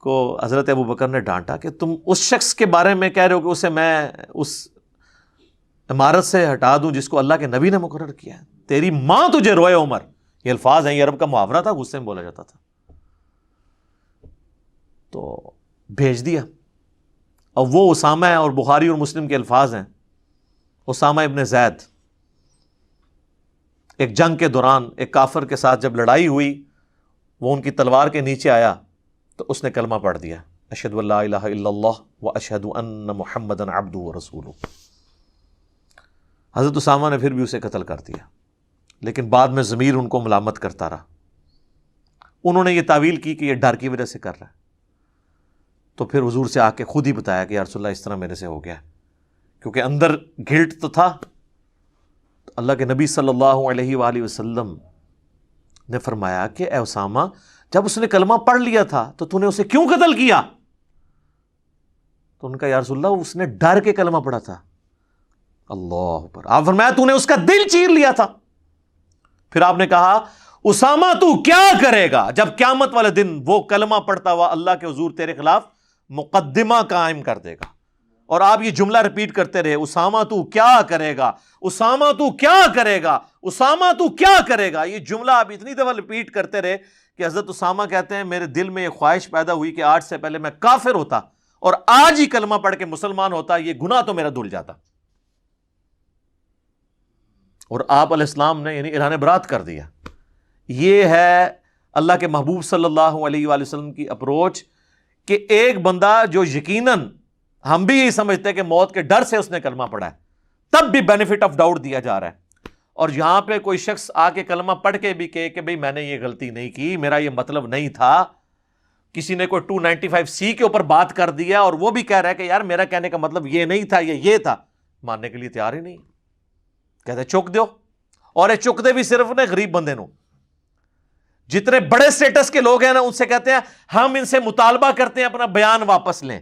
کو حضرت ابوبکر نے ڈانٹا کہ تم اس شخص کے بارے میں کہہ رہے ہو کہ اسے میں اس عمارت سے ہٹا دوں جس کو اللہ کے نبی نے مقرر کیا ہے. تیری ماں تجھے روئے عمر. یہ الفاظ ہیں، یہ عرب کا محاورہ تھا، غصے میں بولا جاتا تھا. تو بھیج دیا. اب وہ اسامہ ہے، اور بخاری اور مسلم کے الفاظ ہیں، اسامہ ابن زید ایک جنگ کے دوران ایک کافر کے ساتھ جب لڑائی ہوئی، وہ ان کی تلوار کے نیچے آیا تو اس نے کلمہ پڑھ دیا، اشہد ان لا الہ الا اللہ واشہد ان محمدًا عبدہ ورسولہ. حضرت اسامہ نے پھر بھی اسے قتل کر دیا، لیکن بعد میں ضمیر ان کو ملامت کرتا رہا. انہوں نے یہ تعویل کی کہ یہ ڈر کی وجہ سے کر رہا ہے. تو پھر حضور سے آ کے خود ہی بتایا کہ یا رسول اللہ اس طرح میرے سے ہو گیا، کیونکہ اندر گلٹ تو تھا. اللہ کے نبی صلی اللہ علیہ وآلہ وسلم نے فرمایا کہ اے اسامہ، جب اس نے کلمہ پڑھ لیا تھا تو نے اسے کیوں قتل کیا؟ تو ان کا یا رسول اللہ اس نے ڈر کے کلمہ پڑھا تھا. اللہ پر آپ فرمایا تو نے اس کا دل چیر لیا تھا. پھر آپ نے کہا اسامہ تو کیا کرے گا جب قیامت والے دن وہ کلمہ پڑھتا ہوا اللہ کے حضور تیرے خلاف مقدمہ قائم کر دے گا. اور آپ یہ جملہ ریپیٹ کرتے رہے، اسامہ تو کیا کرے گا، اسامہ تو کیا کرے گا، اسامہ تو کیا کرے گا. یہ جملہ آپ اتنی دفعہ ریپیٹ کرتے رہے کہ حضرت اسامہ کہتے ہیں میرے دل میں یہ خواہش پیدا ہوئی کہ آج سے پہلے میں کافر ہوتا اور آج ہی کلمہ پڑھ کے مسلمان ہوتا، یہ گناہ تو میرا دھل جاتا. اور آپ علیہ السلام نے یعنی اعلان برات کر دیا. یہ ہے اللہ کے محبوب صلی اللہ علیہ وآلہ وسلم کی اپروچ کہ ایک بندہ جو یقیناً ہم بھی یہی سمجھتے ہیں کہ موت کے ڈر سے اس نے کلمہ پڑھا ہے، تب بھی بینیفٹ آف ڈاؤٹ دیا جا رہا ہے. اور یہاں پہ کوئی شخص آ کے کلمہ پڑھ کے بھی کہے کہ بھئی میں نے یہ غلطی نہیں کی، میرا یہ مطلب نہیں تھا. کسی نے کوئی 295C کے اوپر بات کر دیا اور وہ بھی کہہ رہا ہے کہ یار میرا کہنے کا مطلب یہ نہیں تھا، یہ تھا، ماننے کے لیے تیار ہی نہیں. کہتے چک دیو. اور یہ چک دے بھی صرف نے غریب بندے نو. جتنے بڑے سٹیٹس کے لوگ ہیں نا ان سے کہتے ہیں ہم ان سے مطالبہ کرتے ہیں اپنا بیان واپس لیں.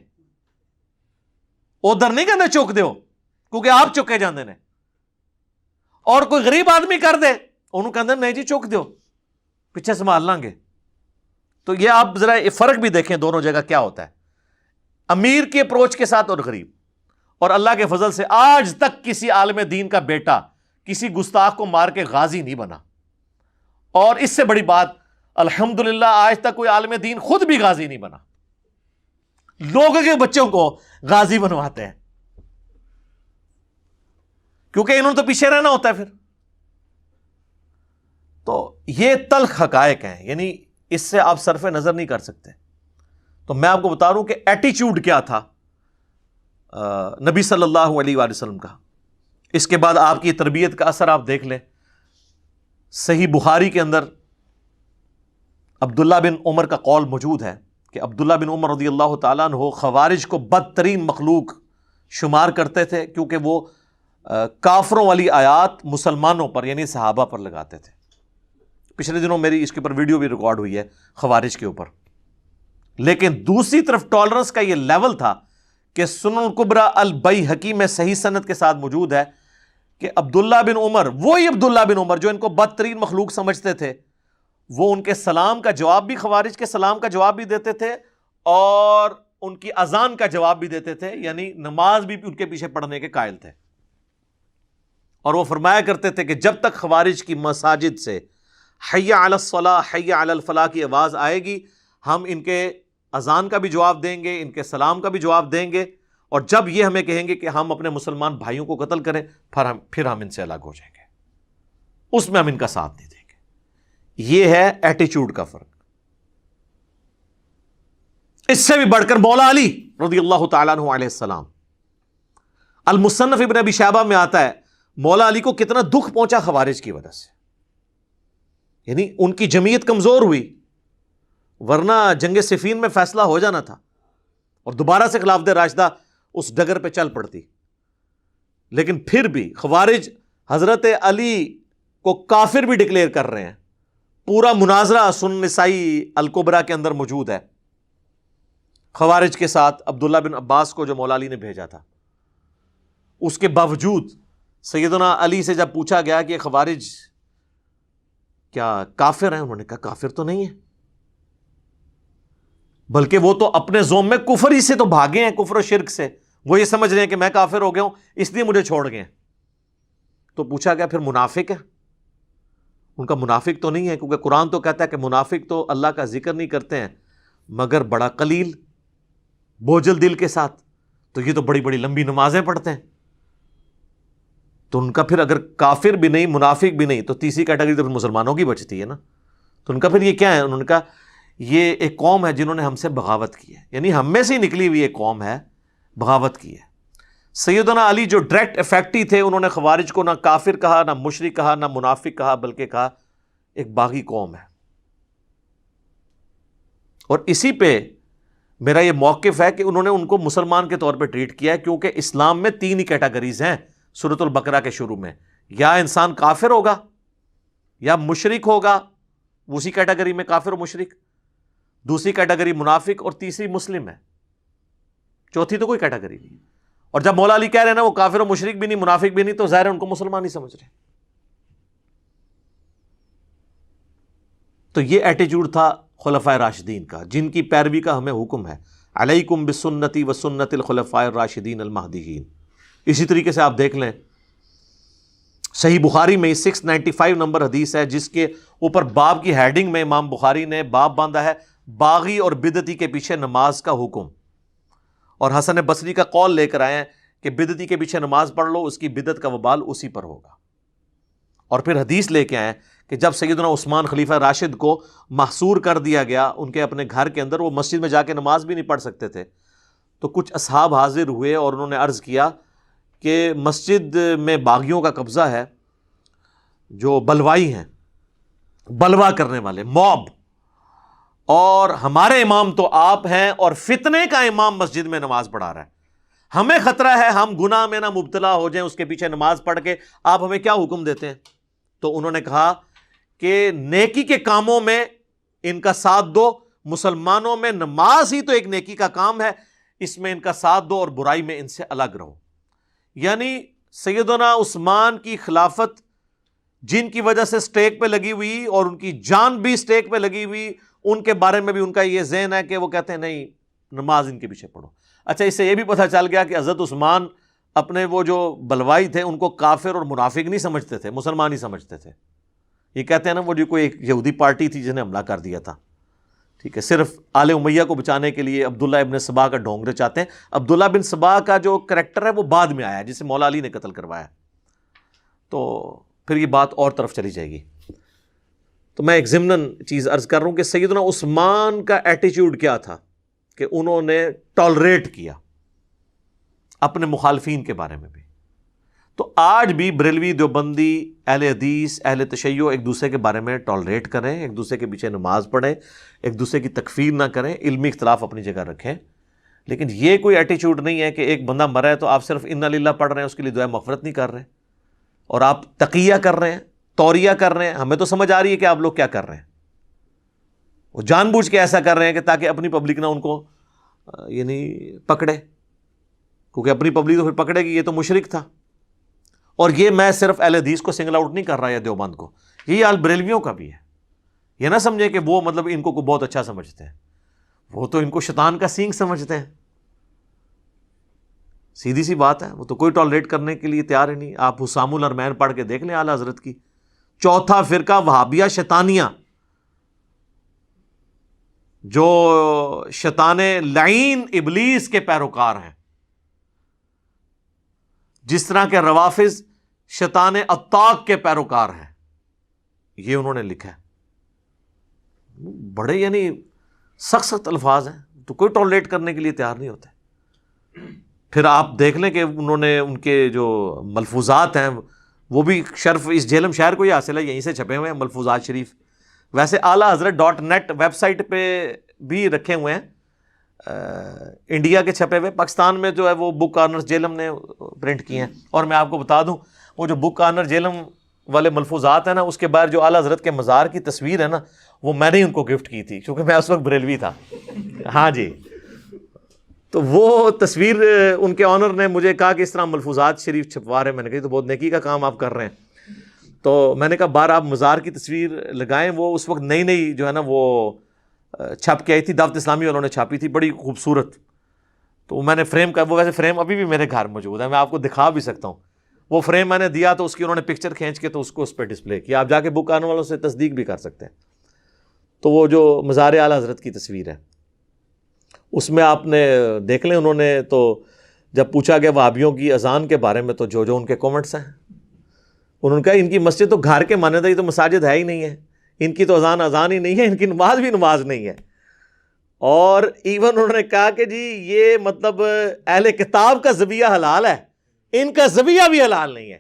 ادھر نہیں کہتے چک دیو کیونکہ آپ چکے جاندے نے. اور کوئی غریب آدمی کر دے انہوں کہتے ہیں نہیں جی چک دیو، پیچھے سنبھال لیں گے. تو یہ آپ ذرا فرق بھی دیکھیں دونوں جگہ کیا ہوتا ہے، امیر کے اپروچ کے ساتھ اور غریب. اور اللہ کے فضل سے آج تک کسی عالم دین کا بیٹا کسی گستاخ کو مار کے غازی نہیں بنا. اور اس سے بڑی بات الحمدللہ آج تک کوئی عالم دین خود بھی غازی نہیں بنا. لوگوں کے بچوں کو غازی بنواتے ہیں کیونکہ انہوں نے تو پیچھے رہنا ہوتا ہے پھر. تو یہ تلخ حقائق ہیں، یعنی اس سے آپ صرف نظر نہیں کر سکتے. تو میں آپ کو بتا رہا ہوں کہ ایٹیچیوڈ کیا تھا نبی صلی اللہ علیہ وآلہ وسلم کا. اس کے بعد آپ کی تربیت کا اثر آپ دیکھ لیں. صحیح بخاری کے اندر عبداللہ بن عمر کا قول موجود ہے کہ عبداللہ بن عمر رضی اللہ تعالیٰ عنہ خوارج کو بدترین مخلوق شمار کرتے تھے کیونکہ وہ کافروں والی آیات مسلمانوں پر یعنی صحابہ پر لگاتے تھے. پچھلے دنوں میری اس کے اوپر ویڈیو بھی ریکارڈ ہوئی ہے خوارج کے اوپر. لیکن دوسری طرف ٹالرنس کا یہ لیول تھا کہ سنن الکبری البیہقی میں صحیح سند کے ساتھ موجود ہے کہ عبداللہ بن عمر، وہی عبداللہ بن عمر جو ان کو بدترین مخلوق سمجھتے تھے، وہ ان کے سلام کا جواب بھی، خوارج کے سلام کا جواب بھی دیتے تھے اور ان کی اذان کا جواب بھی دیتے تھے، یعنی نماز بھی ان کے پیچھے پڑھنے کے قائل تھے. اور وہ فرمایا کرتے تھے کہ جب تک خوارج کی مساجد سے حی علی الصلاۃ حی علی الفلاح کی آواز آئے گی، ہم ان کے اذان کا بھی جواب دیں گے، ان کے سلام کا بھی جواب دیں گے، اور جب یہ ہمیں کہیں گے کہ ہم اپنے مسلمان بھائیوں کو قتل کریں پھر ہم ان سے الگ ہو جائیں گے، اس میں ہم ان کا ساتھ نہیں دیں گے. یہ ہے ایٹیچیوڈ کا فرق. اس سے بھی بڑھ کر مولا علی رضی اللہ تعالیٰ عنہ علیہ السلام، المصنف ابن ابی شیبہ میں آتا ہے مولا علی کو کتنا دکھ پہنچا خوارج کی وجہ سے. یعنی ان کی جمعیت کمزور ہوئی، ورنہ جنگ صفین میں فیصلہ ہو جانا تھا اور دوبارہ سے خلافت راشدہ اس ڈگر پہ چل پڑتی. لیکن پھر بھی خوارج حضرت علی کو کافر بھی ڈکلیئر کر رہے ہیں. پورا مناظرہ سنن نسائی الکبریٰ کے اندر موجود ہے خوارج کے ساتھ، عبداللہ بن عباس کو جو مولا علی نے بھیجا تھا. اس کے باوجود سیدنا علی سے جب پوچھا گیا کہ خوارج کیا کافر ہیں، انہوں نے کہا کافر تو نہیں ہے، بلکہ وہ تو اپنے زوم میں کفر ہی سے تو بھاگے ہیں، کفر و شرک سے. وہ یہ سمجھ رہے ہیں کہ میں کافر ہو گیا ہوں اس لیے مجھے چھوڑ گئے. تو پوچھا گیا پھر منافق ہے؟ ان کا منافق تو نہیں ہے، کیونکہ قرآن تو کہتا ہے کہ منافق تو اللہ کا ذکر نہیں کرتے ہیں مگر بڑا قلیل، بوجھل دل کے ساتھ. تو یہ تو بڑی بڑی لمبی نمازیں پڑھتے ہیں. تو ان کا پھر اگر کافر بھی نہیں منافق بھی نہیں تو تیسری کیٹیگری تو مسلمانوں کی بچتی ہے نا. تو ان کا پھر یہ کیا ہے؟ انہوں نے کہا یہ ایک قوم ہے جنہوں نے ہم سے بغاوت کی ہے، یعنی ہم میں سے ہی نکلی ہوئی ایک قوم ہے، بغاوت کی ہے. سیدنا علی جو ڈائریکٹ افیکٹی تھے، انہوں نے خوارج کو نہ کافر کہا، نہ مشرک کہا، نہ منافق کہا، بلکہ کہا ایک باغی قوم ہے. اور اسی پہ میرا یہ موقف ہے کہ انہوں نے ان کو مسلمان کے طور پہ ٹریٹ کیا ہے، کیونکہ اسلام میں 3 ہی کیٹیگریز ہیں سورۃ البقرہ کے شروع میں. یا انسان کافر ہوگا، یا مشرک ہوگا، اسی کیٹیگری میں کافر و مشرک، دوسری کیٹیگری منافق، اور تیسری مسلم ہے. چوتھی تو کوئی کیٹیگری نہیں. اور جب مولا علی کہہ رہے ہیں نا وہ کافر و مشرک بھی نہیں منافق بھی نہیں، تو ظاہر ہے ان کو مسلمان ہی سمجھ رہے. تو یہ ایٹیچیوڈ تھا خلفائے راشدین کا، جن کی پیروی کا ہمیں حکم ہے. علیکم بسنتی و سنت الخلفاء الراشدین المہدیین. اسی طریقے سے آپ دیکھ لیں صحیح بخاری میں 695 نمبر حدیث ہے، جس کے اوپر باب کی ہیڈنگ میں امام بخاری نے باب باندھا ہے باغی اور بدعتی کے پیچھے نماز کا حکم. اور حسن بصری کا قول لے کر آئے ہیں کہ بدعتی کے پیچھے نماز پڑھ لو، اس کی بدعت کا وبال اسی پر ہوگا. اور پھر حدیث لے کے آئے کہ جب سیدنا عثمان خلیفہ راشد کو محصور کر دیا گیا ان کے اپنے گھر کے اندر، وہ مسجد میں جا کے نماز بھی نہیں پڑھ سکتے تھے، تو کچھ اصحاب حاضر ہوئے اور انہوں نے عرض کیا کہ مسجد میں باغیوں کا قبضہ ہے، جو بلوائی ہیں، بلوا کرنے والے، موب، اور ہمارے امام تو آپ ہیں اور فتنے کا امام مسجد میں نماز پڑھا رہا ہے. ہمیں خطرہ ہے ہم گناہ میں نہ مبتلا ہو جائیں اس کے پیچھے نماز پڑھ کے، آپ ہمیں کیا حکم دیتے ہیں؟ تو انہوں نے کہا کہ نیکی کے کاموں میں ان کا ساتھ دو، مسلمانوں میں نماز ہی تو ایک نیکی کا کام ہے، اس میں ان کا ساتھ دو اور برائی میں ان سے الگ رہو. یعنی سیدنا عثمان کی خلافت جن کی وجہ سے سٹیک پہ لگی ہوئی اور ان کی جان بھی سٹیک پہ لگی ہوئی، ان کے بارے میں بھی ان کا یہ ذہن ہے کہ وہ کہتے ہیں نہیں نماز ان کے پیچھے پڑھو. اچھا، اس سے یہ بھی پتہ چل گیا کہ حضرت عثمان اپنے وہ جو بلوائی تھے ان کو کافر اور منافق نہیں سمجھتے تھے، مسلمان ہی سمجھتے تھے. یہ کہتے ہیں نا وہ جو کوئی ایک یہودی پارٹی تھی جس نے حملہ کر دیا تھا، ٹھیک ہے، صرف آل امیہ کو بچانے کے لیے عبداللہ ابن سبا کا ڈھونگرے چاہتے ہیں. عبداللہ بن سبا کا جو کریکٹر ہے وہ بعد میں آیا جسے مولا علی نے قتل کروایا، تو پھر یہ بات اور طرف چلی جائے گی. تو میں ایک ضمناً چیز عرض کر رہا ہوں کہ سیدنا عثمان کا ایٹیچیوڈ کیا تھا کہ انہوں نے ٹالریٹ کیا اپنے مخالفین کے بارے میں بھی. تو آج بھی بریلوی، دیوبندی، اہل حدیث، اہل تشیع ایک دوسرے کے بارے میں ٹالریٹ کریں، ایک دوسرے کے پیچھے نماز پڑھیں، ایک دوسرے کی تکفیر نہ کریں، علمی اختلاف اپنی جگہ رکھیں. لیکن یہ کوئی ایٹیچیوڈ نہیں ہے کہ ایک بندہ مرا ہے تو آپ صرف انا للہ پڑھ رہے ہیں، اس کے لیے دعائے مغفرت نہیں کر رہے ہیں، اور آپ تقیہ کر رہے ہیں، توریہ کر رہے ہیں. ہمیں تو سمجھ آ رہی ہے کہ آپ لوگ کیا کر رہے ہیں. وہ جان بوجھ کے ایسا کر رہے ہیں کہ تاکہ اپنی پبلک نہ ان کو یعنی پکڑے، کیونکہ اپنی پبلک تو پھر پکڑے گی، یہ تو مشرک تھا. اور یہ میں صرف اہل حدیث کو سنگل آؤٹ نہیں کر رہا یا دیوبند کو، یہ حال بریلویوں کا بھی ہے. یہ نہ سمجھیں کہ وہ مطلب ان کو بہت اچھا سمجھتے ہیں، وہ تو ان کو شیطان کا سینگ سمجھتے ہیں، سیدھی سی بات ہے، وہ تو کوئی ٹالریٹ کرنے کے لیے تیار ہی نہیں۔ آپ حسام الحرمین پڑھ کے دیکھ لیں اعلیٰ حضرت کی، چوتھا فرقہ وہابیہ شیطانیہ، جو شیطان لعین ابلیس کے پیروکار ہیں، جس طرح کے روافض شیطان عطاق کے پیروکار ہیں، یہ انہوں نے لکھا ہے۔ بڑے یعنی سخت سخت الفاظ ہیں، تو کوئی ٹالریٹ کرنے کے لیے تیار نہیں ہوتے۔ پھر آپ دیکھ لیں کہ انہوں نے ان کے جو ملفوظات ہیں وہ بھی شرف اس جہلم شہر کو ہی حاصل ہے، یہیں سے چھپے ہوئے ہیں ملفوظات شریف۔ ویسے اعلیٰ حضرت .net ویب سائٹ پہ بھی رکھے ہوئے ہیں، انڈیا کے چھپے ہوئے، پاکستان میں جو ہے وہ بک کارنر جہلم نے پرنٹ کیے ہیں۔ اور میں آپ کو بتا دوں، وہ جو بک کارنر جہلم والے ملفوظات ہیں نا، اس کے بعد جو اعلیٰ حضرت کے مزار کی تصویر ہے نا، وہ میں نے ان کو گفٹ کی تھی، کیونکہ میں اس وقت بریلوی تھا۔ ہاں جی، تو وہ تصویر ان کے آنر نے مجھے کہا کہ اس طرح ملفوظات شریف چھپوا رہے ہیں۔ میں نے کہا تو بہت نیکی کا کام آپ کر رہے ہیں۔ تو میں نے کہا بار آپ مزار کی تصویر لگائیں، وہ اس وقت نئی نئی جو ہے نا وہ چھپ کے آئی تھی، دعوت اسلامی والوں نے چھاپی تھی، بڑی خوبصورت۔ تو میں نے فریم کا، وہ ویسے فریم ابھی بھی میرے گھر موجود ہے، میں آپ کو دکھا بھی سکتا ہوں۔ وہ فریم میں نے دیا تو اس کی انہوں نے پکچر کھینچ کے تو اس کو اس پہ ڈسپلے کیا، آپ جا کے بک کارنر والوں سے تصدیق بھی کر سکتے ہیں۔ تو وہ جو مزار اعلیٰ حضرت کی تصویر ہے، اس میں آپ نے دیکھ لیں، انہوں نے تو جب پوچھا گیا وہابیوں کی اذان کے بارے میں، تو جو ان کے کومنٹس ہیں، انہوں نے کہا ان کی مسجد تو گھر کے مانند ہے، یہ تو مساجد ہے ہی نہیں ہے، ان کی تو اذان ہی نہیں ہے، ان کی نماز بھی نماز نہیں ہے۔ اور ایون انہوں نے کہا کہ جی یہ مطلب اہل کتاب کا ذبیحہ حلال ہے، ان کا ذبیحہ بھی حلال نہیں ہے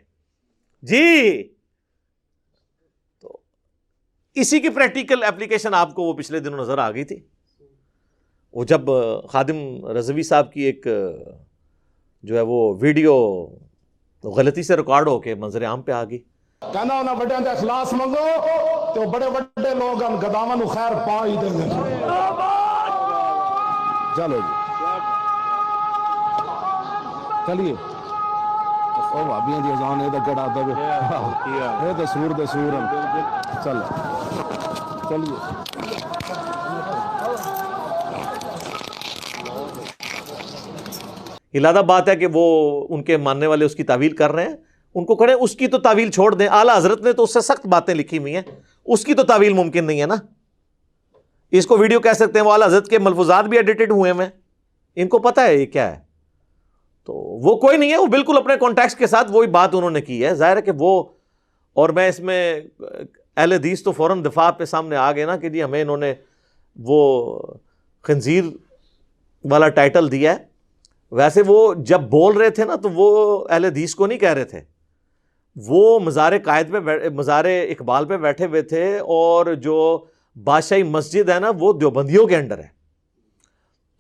جی۔ تو اسی کی پریکٹیکل اپلیکیشن آپ کو وہ پچھلے دنوں نظر آ گئی تھی، وہ جب خادم رضوی صاحب کی ایک جو ہے وہ ویڈیو غلطی سے ریکارڈ ہو کے منظر عام پہ آ گئی۔ کہنا انہاں بڑیاں دے اخلاص منگو تو بڑے بڑے لوگ ان گداواں نو خیر پا ہی دیں گے۔ چلو جی چلیے، او بھابیاں دی اذان اے تے گڑا دے اے تے سور دے سور چل چلیے۔ یہ لادہ بات ہے کہ وہ ان کے ماننے والے اس کی تعویل کر رہے ہیں، ان کو کہنے اس کی تو تعویل چھوڑ دیں، اعلیٰ حضرت نے تو اس سے سخت باتیں لکھی ہوئی ہیں، اس کی تو تعویل ممکن نہیں ہے نا۔ اس کو ویڈیو کہہ سکتے ہیں، وہ اعلیٰ حضرت کے ملفوظات بھی ایڈیٹڈ ہوئے ہیں، ان کو پتہ ہے یہ کیا ہے۔ تو وہ کوئی نہیں ہے، وہ بالکل اپنے کانٹیکسٹ کے ساتھ وہی بات انہوں نے کی ہے۔ ظاہر ہے کہ وہ، اور میں اس میں اہل حدیث تو فوراً دفاع پہ سامنے آ گئے نا کہ جی ہمیں انہوں نے وہ خنزیر والا ٹائٹل دیا ہے۔ ویسے وہ جب بول رہے تھے نا تو وہ اہل حدیث کو نہیں کہہ رہے تھے، وہ مزار قائد پہ، مزار اقبال پہ بیٹھے ہوئے تھے، اور جو بادشاہی مسجد ہے نا وہ دیوبندیوں کے انڈر ہے۔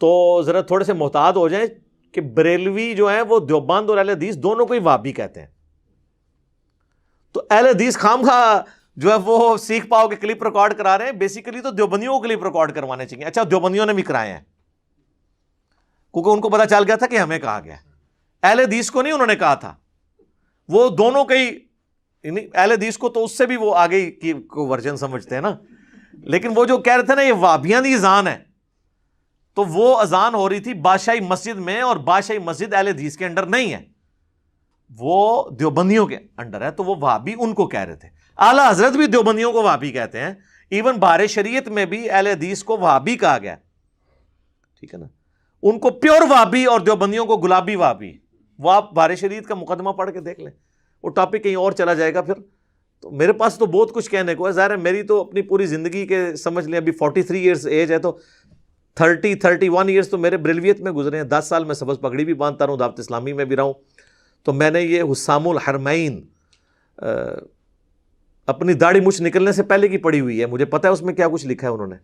تو ذرا تھوڑے سے محتاط ہو جائیں کہ بریلوی جو ہیں وہ دیوبند اور اہل حدیث دونوں کو ہی وہابی کہتے ہیں۔ تو اہل حدیث خواہ جو ہے وہ سیکھ پاؤ کے کلپ ریکارڈ کرا رہے ہیں، بیسیکلی تو دیوبندیوں کو کلپ ریکارڈ کروانے چاہیے۔ اچھا دیوبندیوں نے بھی کرائے ہیں، کیونکہ ان کو پتا چل گیا تھا کہ ہمیں کہا گیا، اہل حدیث کو نہیں انہوں نے کہا تھا، وہ دونوں کے ہی، اہل حدیث کو تو اس سے بھی وہ آگے کی ورژن سمجھتے ہیں نا، لیکن وہ جو کہہ رہے تھے نا یہ وہابیاں دی اذان ہے، تو وہ اذان ہو رہی تھی بادشاہی مسجد میں، اور بادشاہی مسجد اہل حدیث کے انڈر نہیں ہے، وہ دیوبندیوں کے انڈر ہے، تو وہ وہابی ان کو کہہ رہے تھے۔ اعلیٰ حضرت بھی دیوبندیوں کو وہابی کہتے ہیں، ایون بہار شریعت میں بھی اہل حدیث کو وہابی کہا گیا، ٹھیک ہے نا، ان کو پیور وہابی اور دیوبندیوں کو گلابی وہابی۔ وہ آپ بہار شریعت کا مقدمہ پڑھ کے دیکھ لیں، وہ ٹاپک کہیں اور چلا جائے گا پھر۔ تو میرے پاس تو بہت کچھ کہنے کو ہے، ظاہر ہے میری تو اپنی پوری زندگی کے سمجھ لیں ابھی 43 ایئرس ایج ہے، تو 31 ایئرس تو میرے بریلویت میں گزرے ہیں، 10 سال میں سبز پگڑی بھی باندھتا رہوں، دعوت اسلامی میں بھی رہوں۔ تو میں نے یہ حسام الحرمین اپنی داڑھی مچھ نکلنے سے پہلے کی پڑھی ہوئی ہے، مجھے پتہ ہے اس میں کیا کچھ لکھا ہے۔ انہوں نے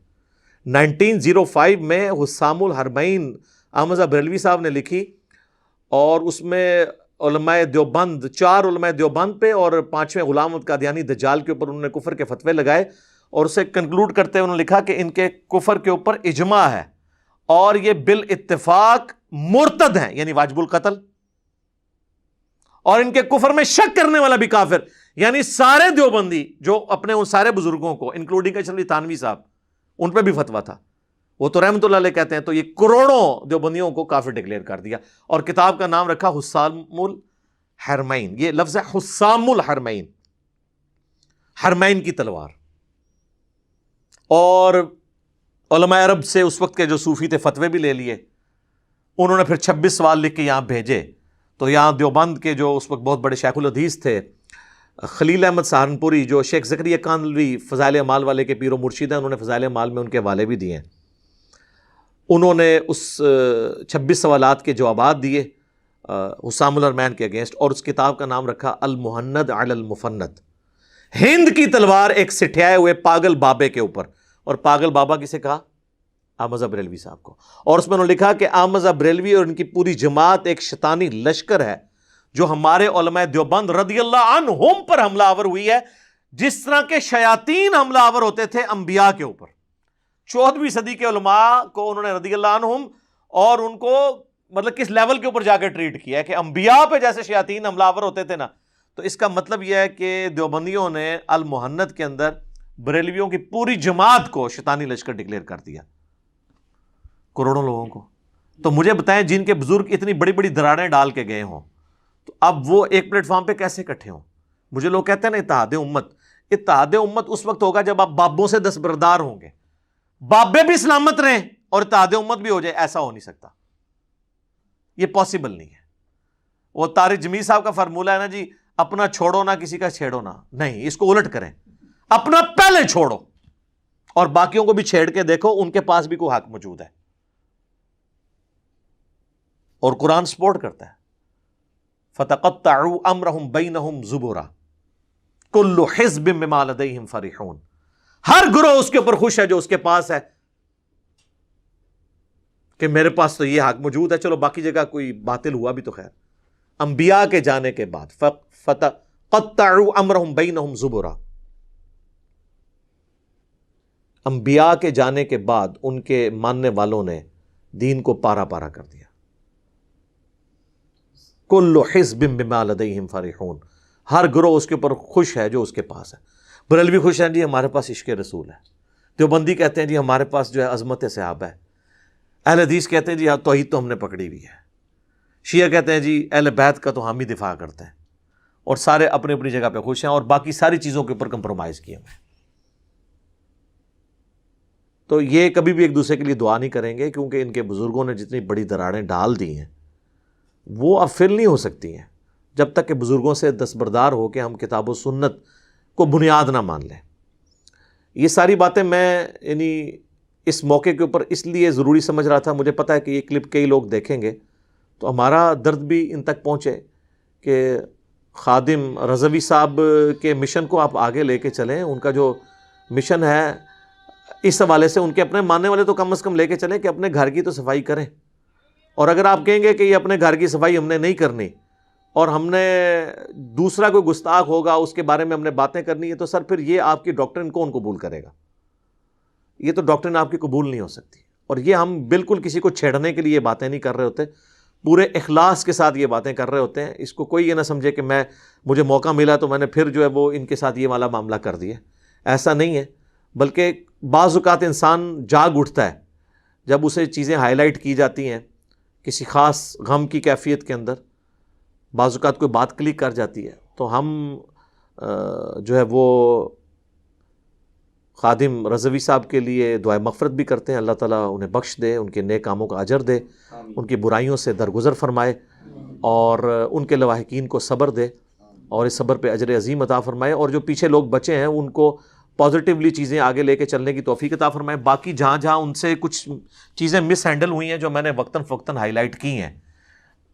1905 میں حسام الحرمین احمد بریلوی صاحب نے لکھی، اور اس میں علماء دیوبند، 4 علماء دیوبند پہ اور 5ویں غلام احمد قادیانی دجال کے اوپر انہوں نے کفر کے فتوے لگائے، اور اسے کنکلوڈ کرتے انہوں نے لکھا کہ ان کے کفر کے اوپر اجماع ہے، اور یہ بالاتفاق مرتد ہیں، یعنی واجب القتل، اور ان کے کفر میں شک کرنے والا بھی کافر، یعنی سارے دیوبندی جو اپنے ان سارے بزرگوں کو انکلوڈنگ اشرف علی تھانوی صاحب ان پہ بھی فتویٰ تھا، وہ تو رحمۃ اللہ علیہ کہتے ہیں، تو یہ کروڑوں دیوبندیوں کو کافر ڈکلیئر کر دیا، اور کتاب کا نام رکھا حسام الحرمین. یہ لفظ ہے حسام الحرمین، حرمین کی تلوار. اور علماء عرب سے اس وقت کے جو صوفی تھے فتوے بھی لے لیے، انہوں نے پھر 26 سوال لکھ کے یہاں بھیجے. تو یہاں دیوبند کے جو اس وقت بہت بڑے شیخ الحدیث تھے، خلیل احمد سہارنپوری، جو شیخ زکریا کاندھلوی فضائل اعمال والے کے پیر و مرشد ہیں، انہوں نے فضائل اعمال میں ان کے حوالے بھی دیے ہیں. انہوں نے اس 26 سوالات کے جوابات دیے حسام الحرمین کے اگینسٹ، اور اس کتاب کا نام رکھا المہند علی المفند، ہند کی تلوار ایک سٹھیائے ہوئے پاگل بابے کے اوپر. اور پاگل بابا کسے کہا؟ احمد رضا بریلوی صاحب کو. اور اس میں انہوں نے لکھا کہ احمد رضا بریلوی اور ان کی پوری جماعت ایک شیطانی لشکر ہے جو ہمارے علماء دیوبند رضی اللہ عنہم پر حملہ آور ہوئی ہے، جس طرح کے شیاطین حملہ آور ہوتے تھے انبیاء کے اوپر. 14ویں صدی کے علماء کو انہوں نے رضی اللہ عنہم اور ان کو مطلب کس لیول کے اوپر جا کے ٹریٹ کیا ہے کہ انبیاء پہ جیسے شیاطین حملہ آور ہوتے تھے نا. تو اس کا مطلب یہ ہے کہ دیوبندیوں نے المہند کے اندر بریلویوں کی پوری جماعت کو شیطانی لشکر ڈکلیئر کر دیا، کروڑوں لوگوں کو. تو مجھے بتائیں جن کے بزرگ اتنی بڑی بڑی دراڑیں ڈال کے گئے ہوں، تو اب وہ ایک پلیٹ فارم پہ کیسے اکٹھے ہوں؟ مجھے لوگ کہتے ہیں نا اتحاد امت. اتحاد امت اس وقت ہوگا جب آپ بابوں سے دستبردار ہوں گے، بابے بھی سلامت رہیں اور اتحاد امت بھی ہو جائے. ایسا ہو نہیں سکتا، یہ پاسبل نہیں ہے. وہ طارق جمیل صاحب کا فارمولہ ہے نا جی، اپنا چھوڑو نہ کسی کا چھیڑو نہ. نہیں، اس کو الٹ کریں، اپنا پہلے چھوڑو اور باقیوں کو بھی چھیڑ کے دیکھو، ان کے پاس بھی کوئی حق موجود ہے. اور قرآن سپورٹ کرتا ہے، فَتَقَطَّعُوا أَمْرَهُمْ بَيْنَهُمْ زُبُرًا كُلُّ حِزْبٍ بِمَا لَدَيْهِمْ فَرِحُونَ. ہر گروہ اس کے اوپر خوش ہے جو اس کے پاس ہے، کہ میرے پاس تو یہ حق موجود ہے، چلو باقی جگہ کوئی باطل ہوا بھی تو خیر. انبیاء کے جانے کے بعد فَتَقَطَّعُوا أَمْرَهُمْ بَيْنَهُمْ زُبُرًا، انبیاء کے جانے کے بعد ان کے ماننے والوں نے دین کو پارا پارا کر دیا. کل حزب بما لدیہم فرحون، ہر گروہ اس کے اوپر خوش ہے جو اس کے پاس ہے. بریلوی خوش ہیں جی ہمارے پاس عشق رسول ہے، دیوبندی کہتے ہیں جی ہمارے پاس جو ہے عظمت صحابہ ہے، اہل حدیث کہتے ہیں جی ہاں توحید تو ہم نے پکڑی ہوئی ہے، شیعہ کہتے ہیں جی اہل بیت کا تو ہم ہی دفاع کرتے ہیں، اور سارے اپنی اپنی جگہ پہ خوش ہیں اور باقی ساری چیزوں کے اوپر کمپرومائز کیے ہوئے ہیں. تو یہ کبھی بھی ایک دوسرے کے لیے دعا نہیں کریں گے، کیونکہ ان کے بزرگوں نے جتنی بڑی دراڑیں ڈال دی ہیں وہ اب فل نہیں ہو سکتی ہیں جب تک کہ بزرگوں سے دستبردار ہو کے ہم کتاب و سنت کو بنیاد نہ مان لیں. یہ ساری باتیں میں یعنی اس موقع کے اوپر اس لیے ضروری سمجھ رہا تھا، مجھے پتہ ہے کہ یہ کلپ کئی لوگ دیکھیں گے تو ہمارا درد بھی ان تک پہنچے کہ خادم رضوی صاحب کے مشن کو آپ آگے لے کے چلیں. ان کا جو مشن ہے اس حوالے سے ان کے اپنے ماننے والے تو کم از کم لے کے چلیں کہ اپنے گھر کی تو صفائی کریں. اور اگر آپ کہیں گے کہ یہ اپنے گھر کی صفائی ہم نے نہیں کرنی اور ہم نے دوسرا کوئی گستاخ ہوگا اس کے بارے میں ہم نے باتیں کرنی ہے، تو سر پھر یہ آپ کی ڈاکٹرن کون قبول کرے گا؟ یہ تو ڈاکٹرن آپ کی قبول نہیں ہو سکتی. اور یہ ہم بالکل کسی کو چھیڑنے کے لیے یہ باتیں نہیں کر رہے ہوتے، پورے اخلاص کے ساتھ یہ باتیں کر رہے ہوتے ہیں. اس کو کوئی یہ نہ سمجھے کہ مجھے موقع ملا تو میں نے پھر جو ہے وہ ان کے ساتھ یہ والا معاملہ کر دیا. ایسا نہیں ہے، بلکہ بعض اوقات انسان جاگ اٹھتا ہے جب اسے چیزیں ہائی لائٹ کی جاتی ہیں کسی خاص غم کی کیفیت کے اندر، بعض اوقات کوئی بات کلک کر جاتی ہے تو ہم جو ہے وہ خادم رضوی صاحب کے لیے دعائے مغفرت بھی کرتے ہیں. اللہ تعالیٰ انہیں بخش دے، ان کے نیک کاموں کا اجر دے، ان کی برائیوں سے درگزر فرمائے اور ان کے لواحقین کو صبر دے اور اس صبر پہ اجر عظیم عطا فرمائے. اور جو پیچھے لوگ بچے ہیں ان کو پازیٹیولی چیزیں آگے لے کے چلنے کی توفیق عطا فرمائے. باقی جہاں جہاں ان سے کچھ چیزیں مس ہینڈل ہوئی ہیں جو میں نے وقتاً فوقتاً ہائی لائٹ کی ہیں،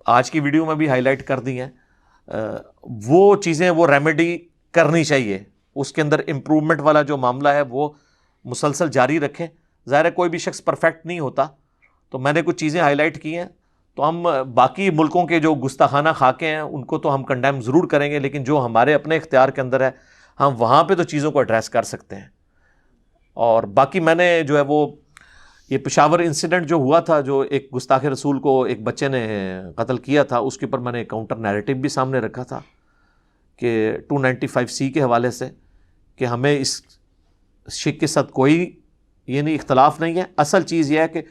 آج کی ویڈیو میں بھی ہائی لائٹ کر دی ہیں، وہ چیزیں وہ ریمیڈی کرنی چاہیے. اس کے اندر امپرومنٹ والا جو معاملہ ہے وہ مسلسل جاری رکھیں. ظاہر ہے کوئی بھی شخص پرفیکٹ نہیں ہوتا، تو میں نے کچھ چیزیں ہائی لائٹ کی ہیں. تو ہم باقی ملکوں کے جو گستاخانہ خاکے ہیں ان کو تو ہم کنڈیم ضرور کریں گے، لیکن جو ہمارے اپنے اختیار کے اندر ہے ہم وہاں پہ تو چیزوں کو ایڈریس کر سکتے ہیں. اور باقی میں نے جو ہے وہ یہ پشاور انسیڈنٹ جو ہوا تھا، جو ایک گستاخ رسول کو ایک بچے نے قتل کیا تھا، اس کے اوپر میں نے کاؤنٹر نیریٹو بھی سامنے رکھا تھا کہ 295C کے حوالے سے کہ ہمیں اس شک کے ساتھ کوئی یعنی اختلاف نہیں ہے. اصل چیز یہ ہے کہ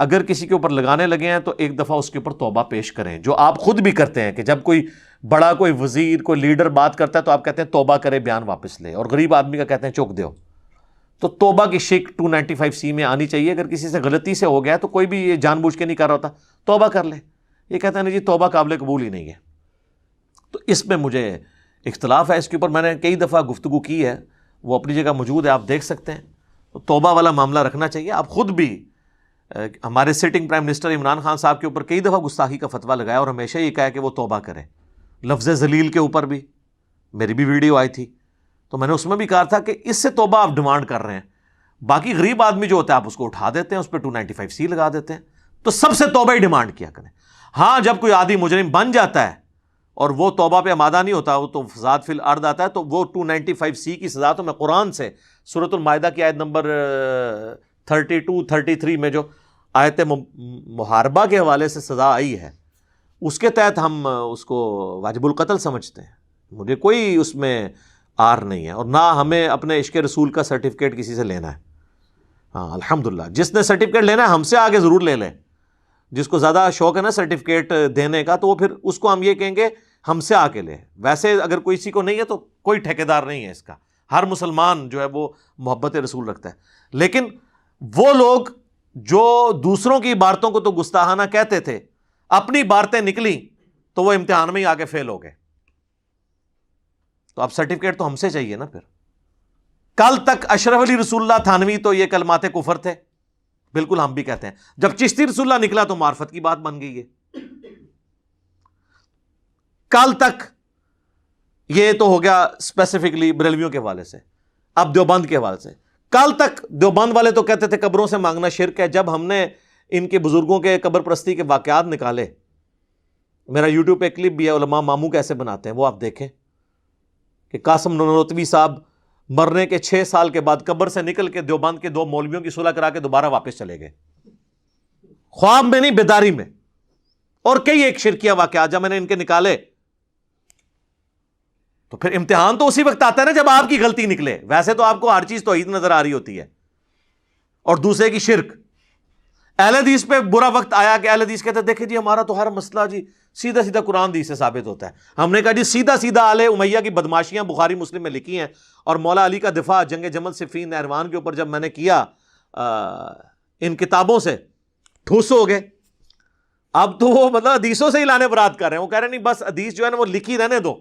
اگر کسی کے اوپر لگانے لگے ہیں تو ایک دفعہ اس کے اوپر توبہ پیش کریں, جو آپ خود بھی کرتے ہیں کہ جب کوئی بڑا کوئی وزیر کوئی لیڈر بات کرتا ہے تو آپ کہتے ہیں توبہ کرے بیان واپس لے, اور غریب آدمی کا کہتے ہیں چوک دیو. تو توبہ کی شک 295C میں آنی چاہیے. اگر کسی سے غلطی سے ہو گیا تو کوئی بھی یہ جان بوجھ کے نہیں کر رہا ہوتا, توبہ کر لے. یہ کہتے ہیں نہیں جی توبہ قابل قبول ہی نہیں ہے. تو اس میں مجھے اختلاف ہے, اس کے اوپر میں نے کئی دفعہ گفتگو کی ہے, وہ اپنی جگہ موجود ہے, آپ دیکھ سکتے ہیں. تو توبہ والا معاملہ رکھنا چاہیے. آپ خود بھی ہمارے sitting prime minister Imran Khan صاحب کے اوپر کئی دفعہ گستاخی کا فتویٰ لگایا اور ہمیشہ یہ کہا کہ وہ توبہ کرے. لفظ ذلیل کے اوپر بھی میری بھی ویڈیو آئی تھی, تو میں نے اس میں بھی کہا تھا کہ اس سے توبہ آپ ڈیمانڈ کر رہے ہیں. باقی غریب آدمی جو ہوتا ہے آپ اس کو اٹھا دیتے ہیں, اس پہ 295C لگا دیتے ہیں. تو سب سے توبہ ہی ڈیمانڈ کیا کریں. ہاں جب کوئی عادی مجرم بن جاتا ہے اور وہ توبہ پہ آمادہ نہیں ہوتا, وہ تو فساد فی الارض آتا ہے, تو وہ 295C کی سزا تو میں قرآن سے سورۃ المائدہ کی آیت نمبر 32-33 میں جو آیت محاربہ کے حوالے سے سزا آئی ہے اس کے تحت ہم اس کو واجب القتل سمجھتے ہیں. مجھے کوئی اس میں آر نہیں ہے, اور نہ ہمیں اپنے عشق رسول کا سرٹیفکیٹ کسی سے لینا ہے. ہاں الحمدللہ جس نے سرٹیفکیٹ لینا ہے ہم سے آگے ضرور لے لیں. جس کو زیادہ شوق ہے نا سرٹیفکیٹ دینے کا, تو وہ پھر اس کو ہم یہ کہیں گے ہم سے آ کے لے. ویسے اگر کوئی کسی کو نہیں ہے تو کوئی ٹھیکیدار نہیں ہے اس کا. ہر مسلمان جو ہے وہ محبت رسول رکھتا ہے. لیکن وہ لوگ جو دوسروں کی عبارتوں کو تو گستاخانہ کہتے تھے, اپنی عبارتیں نکلی تو وہ امتحان میں ہی آگے فیل ہو گئے. تو اب سرٹیفکیٹ تو ہم سے چاہیے نا. پھر کل تک اشرف علی رسول اللہ تھانوی تو یہ کلمات کفر تھے, بالکل ہم بھی کہتے ہیں. جب چشتی رسول اللہ نکلا تو معرفت کی بات بن گئی ہے. کل تک یہ تو ہو گیا اسپیسیفکلی بریلویوں کے حوالے سے. اب دیوبند کے حوالے سے, کل تک دیوبند والے تو کہتے تھے قبروں سے مانگنا شرک ہے. جب ہم نے ان کے بزرگوں کے قبر پرستی کے واقعات نکالے, میرا یوٹیوب پہ کلپ بھی ہے علماء ماموں کیسے بناتے ہیں, وہ آپ دیکھیں کہ قاسم نانوتوی صاحب مرنے کے 6 سال کے بعد قبر سے نکل کے دیوبند کے 2 مولویوں کی صلح کرا کے دوبارہ واپس چلے گئے, خواب میں نہیں بیداری میں. اور کئی ایک شرکیہ واقعات جب میں نے ان کے نکالے, تو پھر امتحان تو اسی وقت آتا ہے نا جب آپ کی غلطی نکلے. ویسے تو آپ کو ہر چیز توحید نظر آ رہی ہوتی ہے, اور دوسرے کی شرک. اہل حدیث پہ برا وقت آیا کہ اہل حدیث کہتے ہیں دیکھیں جی ہمارا تو ہر مسئلہ جی سیدھا سیدھا قرآن حدیث سے ثابت ہوتا ہے. ہم نے کہا جی سیدھا سیدھا آل امیہ کی بدماشیاں بخاری مسلم میں لکھی ہیں, اور مولا علی کا دفاع جنگ جمل صفین نہروان کے اوپر جب میں نے کیا ان کتابوں سے, ٹھوس ہو گئے. اب تو وہ مطلب حدیثوں سے ہی لانے برات کر رہے ہیں. وہ کہہ رہے ہیں نہیں بس حدیث جو ہے نا وہ لکھی رہنے دو,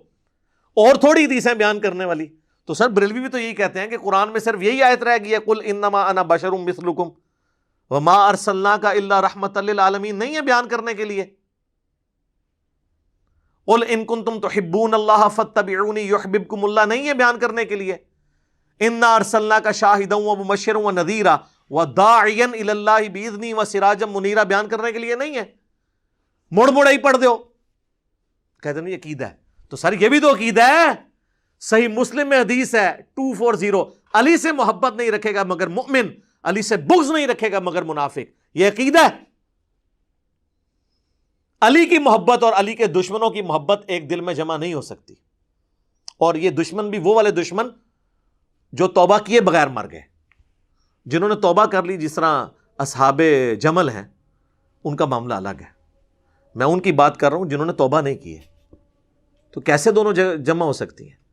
اور تھوڑی حدیثیں بیان کرنے والی. تو سر بریلوی بھی تو یہی کہتے ہیں کہ قرآن میں صرف یہی آیت رہ گئی ہے قل انما انا بشر مثلکم وما ارسلناک الا رحمۃ للعالمین, نہیں ہے بیان کرنے کے لیے. قل ان کنتم تحبون اللہ فاتبعونی یحببکم اللہ, نہیں ہے بیان کرنے کے لیے. انا ارسلناک شاہدا ومبشرا ونذیرا وداعیا الی اللہ باذنی وسراجا منیرا, بیان کرنے کے لیے نہیں ہے. مڑ مڑ ہی پڑھ دو, کہتے نہیں عقیدہ ہے. تو سر یہ بھی تو عقیدہ ہے. صحیح مسلم میں حدیث ہے 240, علی سے محبت نہیں رکھے گا مگر مؤمن, علی سے بغض نہیں رکھے گا مگر منافق. یہ عقیدہ ہے. علی کی محبت اور علی کے دشمنوں کی محبت ایک دل میں جمع نہیں ہو سکتی. اور یہ دشمن بھی وہ والے دشمن جو توبہ کیے بغیر مر گئے. جنہوں نے توبہ کر لی, جس طرح اصحاب جمل ہیں, ان کا معاملہ الگ ہے. میں ان کی بات کر رہا ہوں جنہوں نے توبہ نہیں کی ہے. تو کیسے دونوں جمع ہو سکتی ہیں؟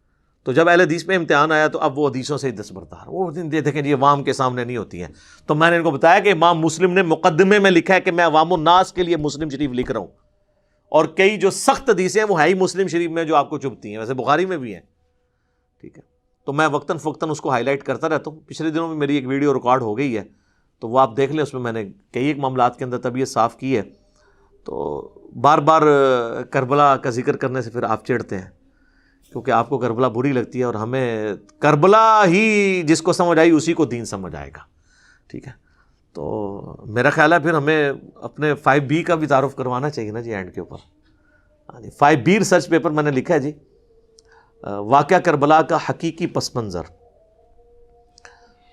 تو جب اہل حدیث پہ امتحان آیا تو اب وہ حدیثوں سے ہی دستبردار, وہ دیکھیں جی عوام کے سامنے نہیں ہوتی ہیں. تو میں نے ان کو بتایا کہ امام مسلم نے مقدمے میں لکھا ہے کہ میں عوام الناس کے لیے مسلم شریف لکھ رہا ہوں, اور کئی جو سخت حدیثیں ہیں وہ ہے ہی مسلم شریف میں جو آپ کو چبھتی ہیں, ویسے بخاری میں بھی ہیں. ٹھیک ہے, تو میں وقتاً فوقتاً اس کو ہائی لائٹ کرتا رہتا ہوں. پچھلے دنوں میں میری ایک ویڈیو ریکارڈ ہو گئی ہے, تو وہ آپ دیکھ لیں. اس میں میں نے کئی ایک معاملات کے اندر طبیعت صاف کی ہے. تو بار بار کربلا کا ذکر کرنے سے پھر آپ چڑھتے ہیں, کیونکہ آپ کو کربلا بری لگتی ہے, اور ہمیں کربلا ہی جس کو سمجھ آئی اسی کو دین سمجھ آئے گا. ٹھیک ہے, تو میرا خیال ہے پھر ہمیں اپنے 5B کا بھی تعارف کروانا چاہیے نا جی اینڈ کے اوپر. 5B ریسرچ پیپر میں نے لکھا ہے جی, واقعہ کربلا کا حقیقی پس منظر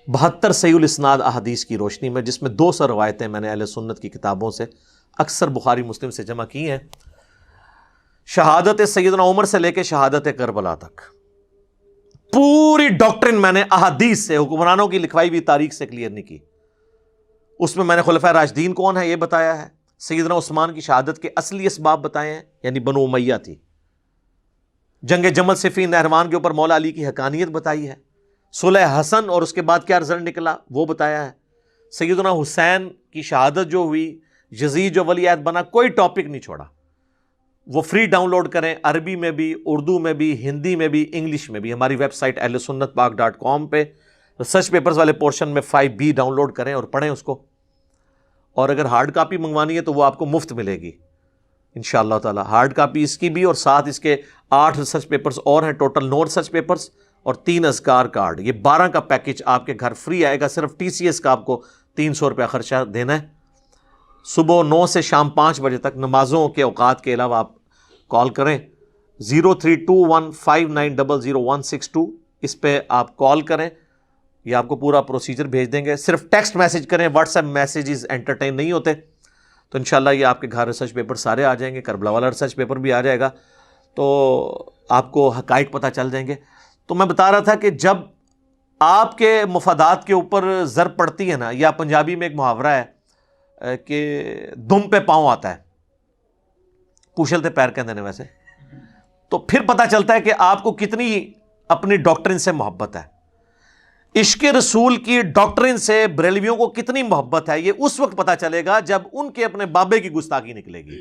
72 صحیح الاسناد احادیث کی روشنی میں, جس میں 200 روایتیں میں نے اہل سنت کی کتابوں سے اکثر بخاری مسلم سے جمع کی ہیں. شہادت سیدنا عمر سے لے کے شہادت کربلا تک پوری ڈاکٹرن میں نے احادیث سے، حکمرانوں کی لکھوائی ہوئی تاریخ سے کلیئر نہیں کی. اس میں نے خلفائے راشدین کون ہے یہ بتایا ہے، سیدنا عثمان کی شہادت کے اصلی اسباب بتائے ہیں، یعنی بنو امیہ تھی. جنگ جمل صفین نہروان کے اوپر مولا علی کی حقانیت بتائی ہے. صلح حسن اور اس کے بعد کیا رزلٹ نکلا وہ بتایا ہے. سیدنا حسین کی شہادت جو ہوئی، یزید جو ولی عہد بنا، کوئی ٹاپک نہیں چھوڑا. وہ فری ڈاؤن لوڈ کریں، عربی میں بھی، اردو میں بھی، ہندی میں بھی، انگلش میں بھی. ہماری ویب سائٹ ahlsunnatpak.com پہ ریسرچ پیپرز والے پورشن میں 5B ڈاؤن لوڈ کریں اور پڑھیں اس کو. اور اگر ہارڈ کاپی منگوانی ہے تو وہ آپ کو مفت ملے گی انشاءاللہ تعالی. ہارڈ کاپی اس کی بھی، اور ساتھ اس کے 8 ریسرچ پیپرز اور ہیں، ٹوٹل 9 ریسرچ پیپرز اور 3 اذکار کارڈ. یہ 12 کا پیکج آپ کے گھر فری آئے گا. صرف TCS کا آپ کو 300 روپیہ خرچہ دینا ہے. صبح 9 سے شام 5 بجے تک نمازوں کے اوقات کے علاوہ آپ کال کریں 032159000162. اس پہ آپ کال کریں، یہ آپ کو پورا پروسیجر بھیج دیں گے. صرف ٹیکسٹ میسج کریں، واٹس ایپ میسیجز انٹرٹین نہیں ہوتے. تو انشاءاللہ یہ آپ کے گھر ریسرچ پیپر سارے آ جائیں گے. کربلا والا ریسرچ پیپر بھی آ جائے گا، تو آپ کو حقائق پتہ چل جائیں گے. تو میں بتا رہا تھا کہ جب آپ کے مفادات کے اوپر ضرب پڑتی ہے نا، یا پنجابی میں ایک محاورہ ہے کہ دم پہ پاؤں آتا ہے، پوچھلتے پیر کہتے ہیں ویسے، تو پھر پتہ چلتا ہے کہ آپ کو کتنی اپنی ڈاکٹرن سے محبت ہے. عشق رسول کی ڈاکٹرن سے بریلویوں کو کتنی محبت ہے یہ اس وقت پتہ چلے گا جب ان کے اپنے بابے کی گستاخی نکلے گی،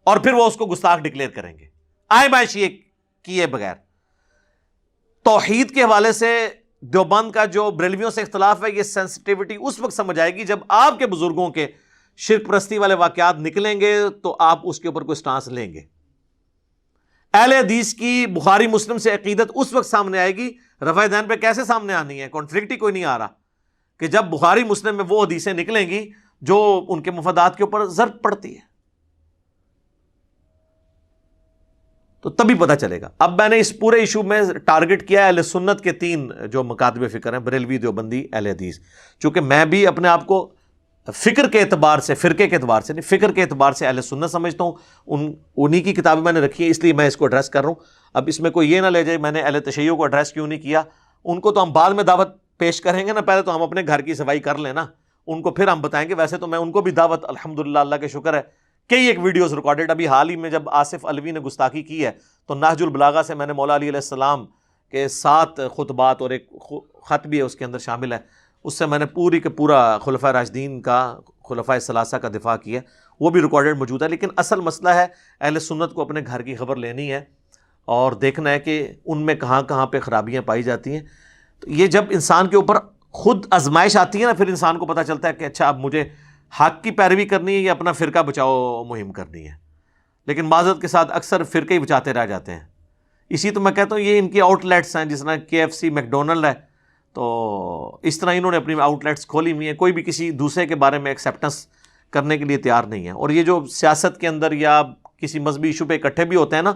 اور پھر وہ اس کو گستاخ ڈکلیئر کریں گے آئے بائش یہ کیے بغیر. توحید کے حوالے سے دیوبند کا جو بریلویوں سے اختلاف ہے، یہ سینسٹیوٹی اس وقت سمجھ آئے گی جب آپ کے بزرگوں کے شرک پرستی والے واقعات نکلیں گے، تو آپ اس کے اوپر کوئی سٹانس لیں گے. اہل حدیث کی بخاری مسلم سے عقیدت اس وقت سامنے آئے گی. رفع دین پہ کیسے سامنے آنی ہے؟ کانفلکٹ ہی کوئی نہیں آ رہا، کہ جب بخاری مسلم میں وہ حدیثیں نکلیں گی جو ان کے مفادات کے اوپر ضرب پڑتی ہے، تو تبھی پتہ چلے گا. اب میں نے اس پورے ایشو میں ٹارگٹ کیا ہے اہل سنت کے 3 جو مکاتب فکر ہیں، بریلوی، دیوبندی، اہل حدیث. چونکہ میں بھی اپنے آپ کو فکر کے اعتبار سے، فرقے کے اعتبار سے نہیں، فکر کے اعتبار سے اہل سنت سمجھتا ہوں. انہی کی کتابیں میں نے رکھی ہیں، اس لیے میں اس کو ایڈریس کر رہا ہوں. اب اس میں کوئی یہ نہ لے جائے میں نے اہل تشیع کو ایڈریس کیوں نہیں کیا. ان کو تو ہم بعد میں دعوت پیش کریں گے نا، پہلے تو ہم اپنے گھر کی صفائی کر لیں نا، ان کو پھر ہم بتائیں گے. ویسے تو میں ان کو بھی دعوت، الحمدللہ اللہ کے شکر ہے، کئی ایک ویڈیوز ریکارڈڈ. ابھی حال ہی میں جب آصف علوی نے گستاخی کی ہے تو نہج البلاغہ سے میں نے مولا علی علیہ السلام کے 7 خطبات اور ایک خط بھی ہے اس کے اندر شامل ہے، اس سے میں نے پوری کے پورا خلفائے راشدین کا، خلفائے ثلاثہ کا دفاع کیا، وہ بھی ریکارڈڈ موجود ہے. لیکن اصل مسئلہ ہے اہل سنت کو اپنے گھر کی خبر لینی ہے اور دیکھنا ہے کہ ان میں کہاں کہاں پہ خرابیاں پائی جاتی ہیں. تو یہ جب انسان کے اوپر خود آزمائش آتی ہے نا، پھر انسان کو پتہ چلتا ہے کہ اچھا اب مجھے حق کی پیروی کرنی ہے یا اپنا فرقہ بچاؤ مہم کرنی ہے. لیکن معذرت کے ساتھ اکثر فرقے ہی بچاتے رہ جاتے ہیں. اسی تو میں کہتا ہوں یہ ان کی آؤٹ لیٹس ہیں، جس طرح KFC میکڈونلڈ ہے، تو اس طرح انہوں نے اپنی آؤٹ لیٹس کھولی ہوئی ہیں. کوئی بھی کسی دوسرے کے بارے میں ایکسیپٹنس کرنے کے لیے تیار نہیں ہے. اور یہ جو سیاست کے اندر یا کسی مذہبی ایشو پہ اکٹھے بھی ہوتے ہیں نا،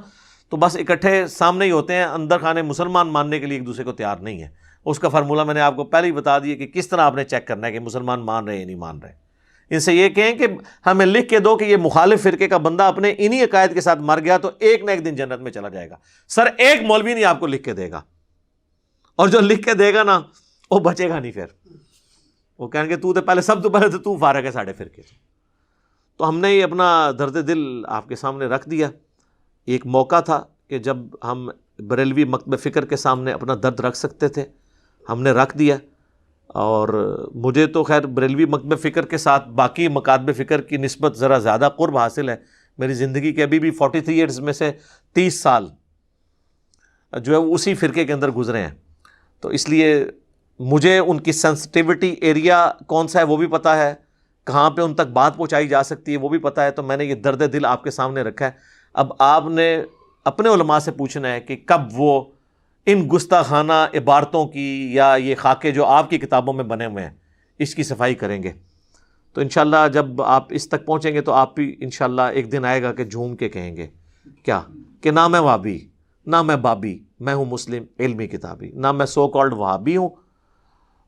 تو بس اکٹھے سامنے ہی ہوتے ہیں، اندر خانے مسلمان ماننے کے لیے ایک دوسرے کو تیار نہیں ہے. اس کا فارمولہ میں نے آپ کو پہلے ہی بتا دیا کہ کس طرح آپ نے چیک کرنا ہے کہ مسلمان مان رہے ہیں یا نہیں مان رہے. ان سے یہ کہیں کہ ہمیں لکھ کے دو کہ یہ مخالف فرقے کا بندہ اپنے انہی عقائد کے ساتھ مر گیا تو ایک نہ ایک دن جنت میں چلا جائے گا. سر ایک مولوی نہیں آپ کو لکھ کے دے گا، اور جو لکھ کے دے گا نا وہ بچے گا نہیں. پھر وہ کہیں گے تو پہلے سب تو پہلے تو فارغ ہے ساڑھے فرقے سے. تو ہم نے یہ اپنا درد دل آپ کے سامنے رکھ دیا. ایک موقع تھا کہ جب ہم بریلوی مکتب فکر کے سامنے اپنا درد رکھ سکتے تھے، ہم نے رکھ دیا. اور مجھے تو خیر بریلوی مکتب فکر کے ساتھ باقی مکاتب فکر کی نسبت ذرا زیادہ قرب حاصل ہے. میری زندگی کے ابھی بھی 43 ایئرز میں سے 30 سال جو ہے اسی فرقے کے اندر گزرے ہیں. تو اس لیے مجھے ان کی سینسٹیوٹی ایریا کون سا ہے وہ بھی پتہ ہے، کہاں پہ ان تک بات پہنچائی جا سکتی ہے وہ بھی پتہ ہے. تو میں نے یہ درد دل آپ کے سامنے رکھا ہے. اب آپ نے اپنے علماء سے پوچھنا ہے کہ کب وہ ان گستاخانہ عبارتوں کی یا یہ خاکے جو آپ کی کتابوں میں بنے ہوئے ہیں اس کی صفائی کریں گے. تو انشاءاللہ جب آپ اس تک پہنچیں گے تو آپ بھی انشاءاللہ ایک دن آئے گا کہ جھوم کے کہیں گے کیا کہ نہ میں وہابی، نہ میں بابی، میں ہوں مسلم علمی کتابی. نہ میں سو کالڈ وہابی ہوں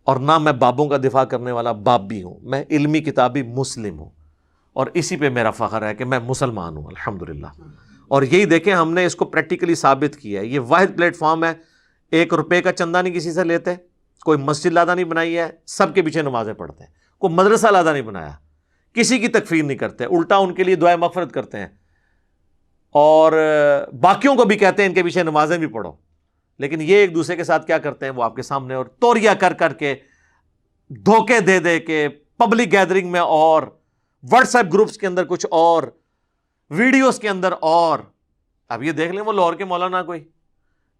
اور نہ میں بابوں کا دفاع کرنے والا باب بھی ہوں، میں علمی کتابی مسلم ہوں. اور اسی پہ میرا فخر ہے کہ میں مسلمان ہوں الحمدللہ. اور یہی دیکھیں ہم نے اس کو پریکٹیکلی ثابت کیا ہے. یہ واحد پلیٹ فارم ہے, 1 روپے کا چندہ نہیں کسی سے لیتے, کوئی مسجد لادہ نہیں بنائی ہے, سب کے پیچھے نمازیں پڑھتے ہیں, کوئی مدرسہ لادہ نہیں بنایا, کسی کی تکفیر نہیں کرتے, الٹا ان کے لیے دعائیں مغفرت کرتے ہیں, اور باقیوں کو بھی کہتے ہیں ان کے پیچھے نمازیں بھی پڑھو. لیکن یہ ایک دوسرے کے ساتھ کیا کرتے ہیں, وہ آپ کے سامنے اور توریہ کر کر کے, دھوکے دے دے کے, پبلک گیدرنگ میں اور واٹس ایپ گروپس کے اندر کچھ اور, ویڈیوز کے اندر اور. اب یہ دیکھ لیں وہ لاہور کے مولانا کوئی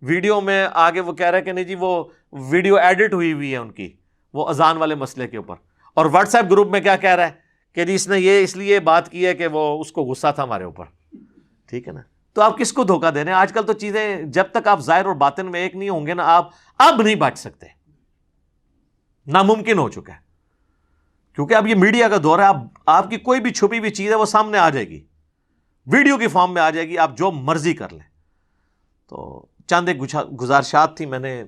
ویڈیو میں آگے وہ کہہ رہا ہے کہ نہیں جی وہ ویڈیو ایڈٹ ہوئی ہے ان کی, وہ اذان والے مسئلے کے اوپر, اور واٹس ایپ گروپ میں کیا کہہ رہا ہے کہ جی اس نے یہ اس لیے بات کی ہے کہ وہ اس کو غصہ تھا ہمارے اوپر. ٹھیک ہے نا, تو آپ کس کو دھوکہ دے رہے ہیں؟ آج کل تو چیزیں جب تک آپ ظاہر اور باطن میں ایک نہیں ہوں گے نا, آپ اب نہیں بچ سکتے, ناممکن ہو چکا ہے, کیونکہ اب یہ میڈیا کا دور ہے. آپ کی کوئی بھی چھپی ہوئی چیز ہے وہ سامنے آ جائے گی, ویڈیو کی فارم میں آ جائے گی, آپ جو مرضی کر لیں. تو چند ایک گزارشات تھی, میں نے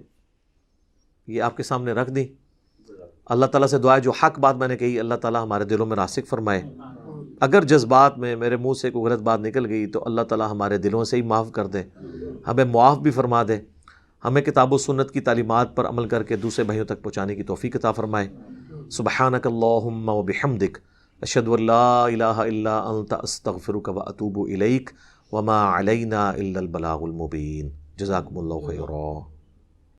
یہ آپ کے سامنے رکھ دی. اللہ تعالیٰ سے دعا ہے جو حق بات میں نے کہی اللہ تعالیٰ ہمارے دلوں میں راسخ فرمائے. اگر جذبات میں میرے منہ سے کوئی غلط بات نکل گئی تو اللہ تعالیٰ ہمارے دلوں سے ہی معاف کر دے, ہمیں معاف بھی فرما دے, ہمیں کتاب و سنت کی تعلیمات پر عمل کر کے دوسرے بھائیوں تک پہنچانے کی توفیق عطا فرمائے. سبحانک اللہم و بحمدک اشہد ان لا الہ الا انت استغفرک و اتوب الیک وما علینا الا البلاغ المبین. جزاکم اللہ خیرا.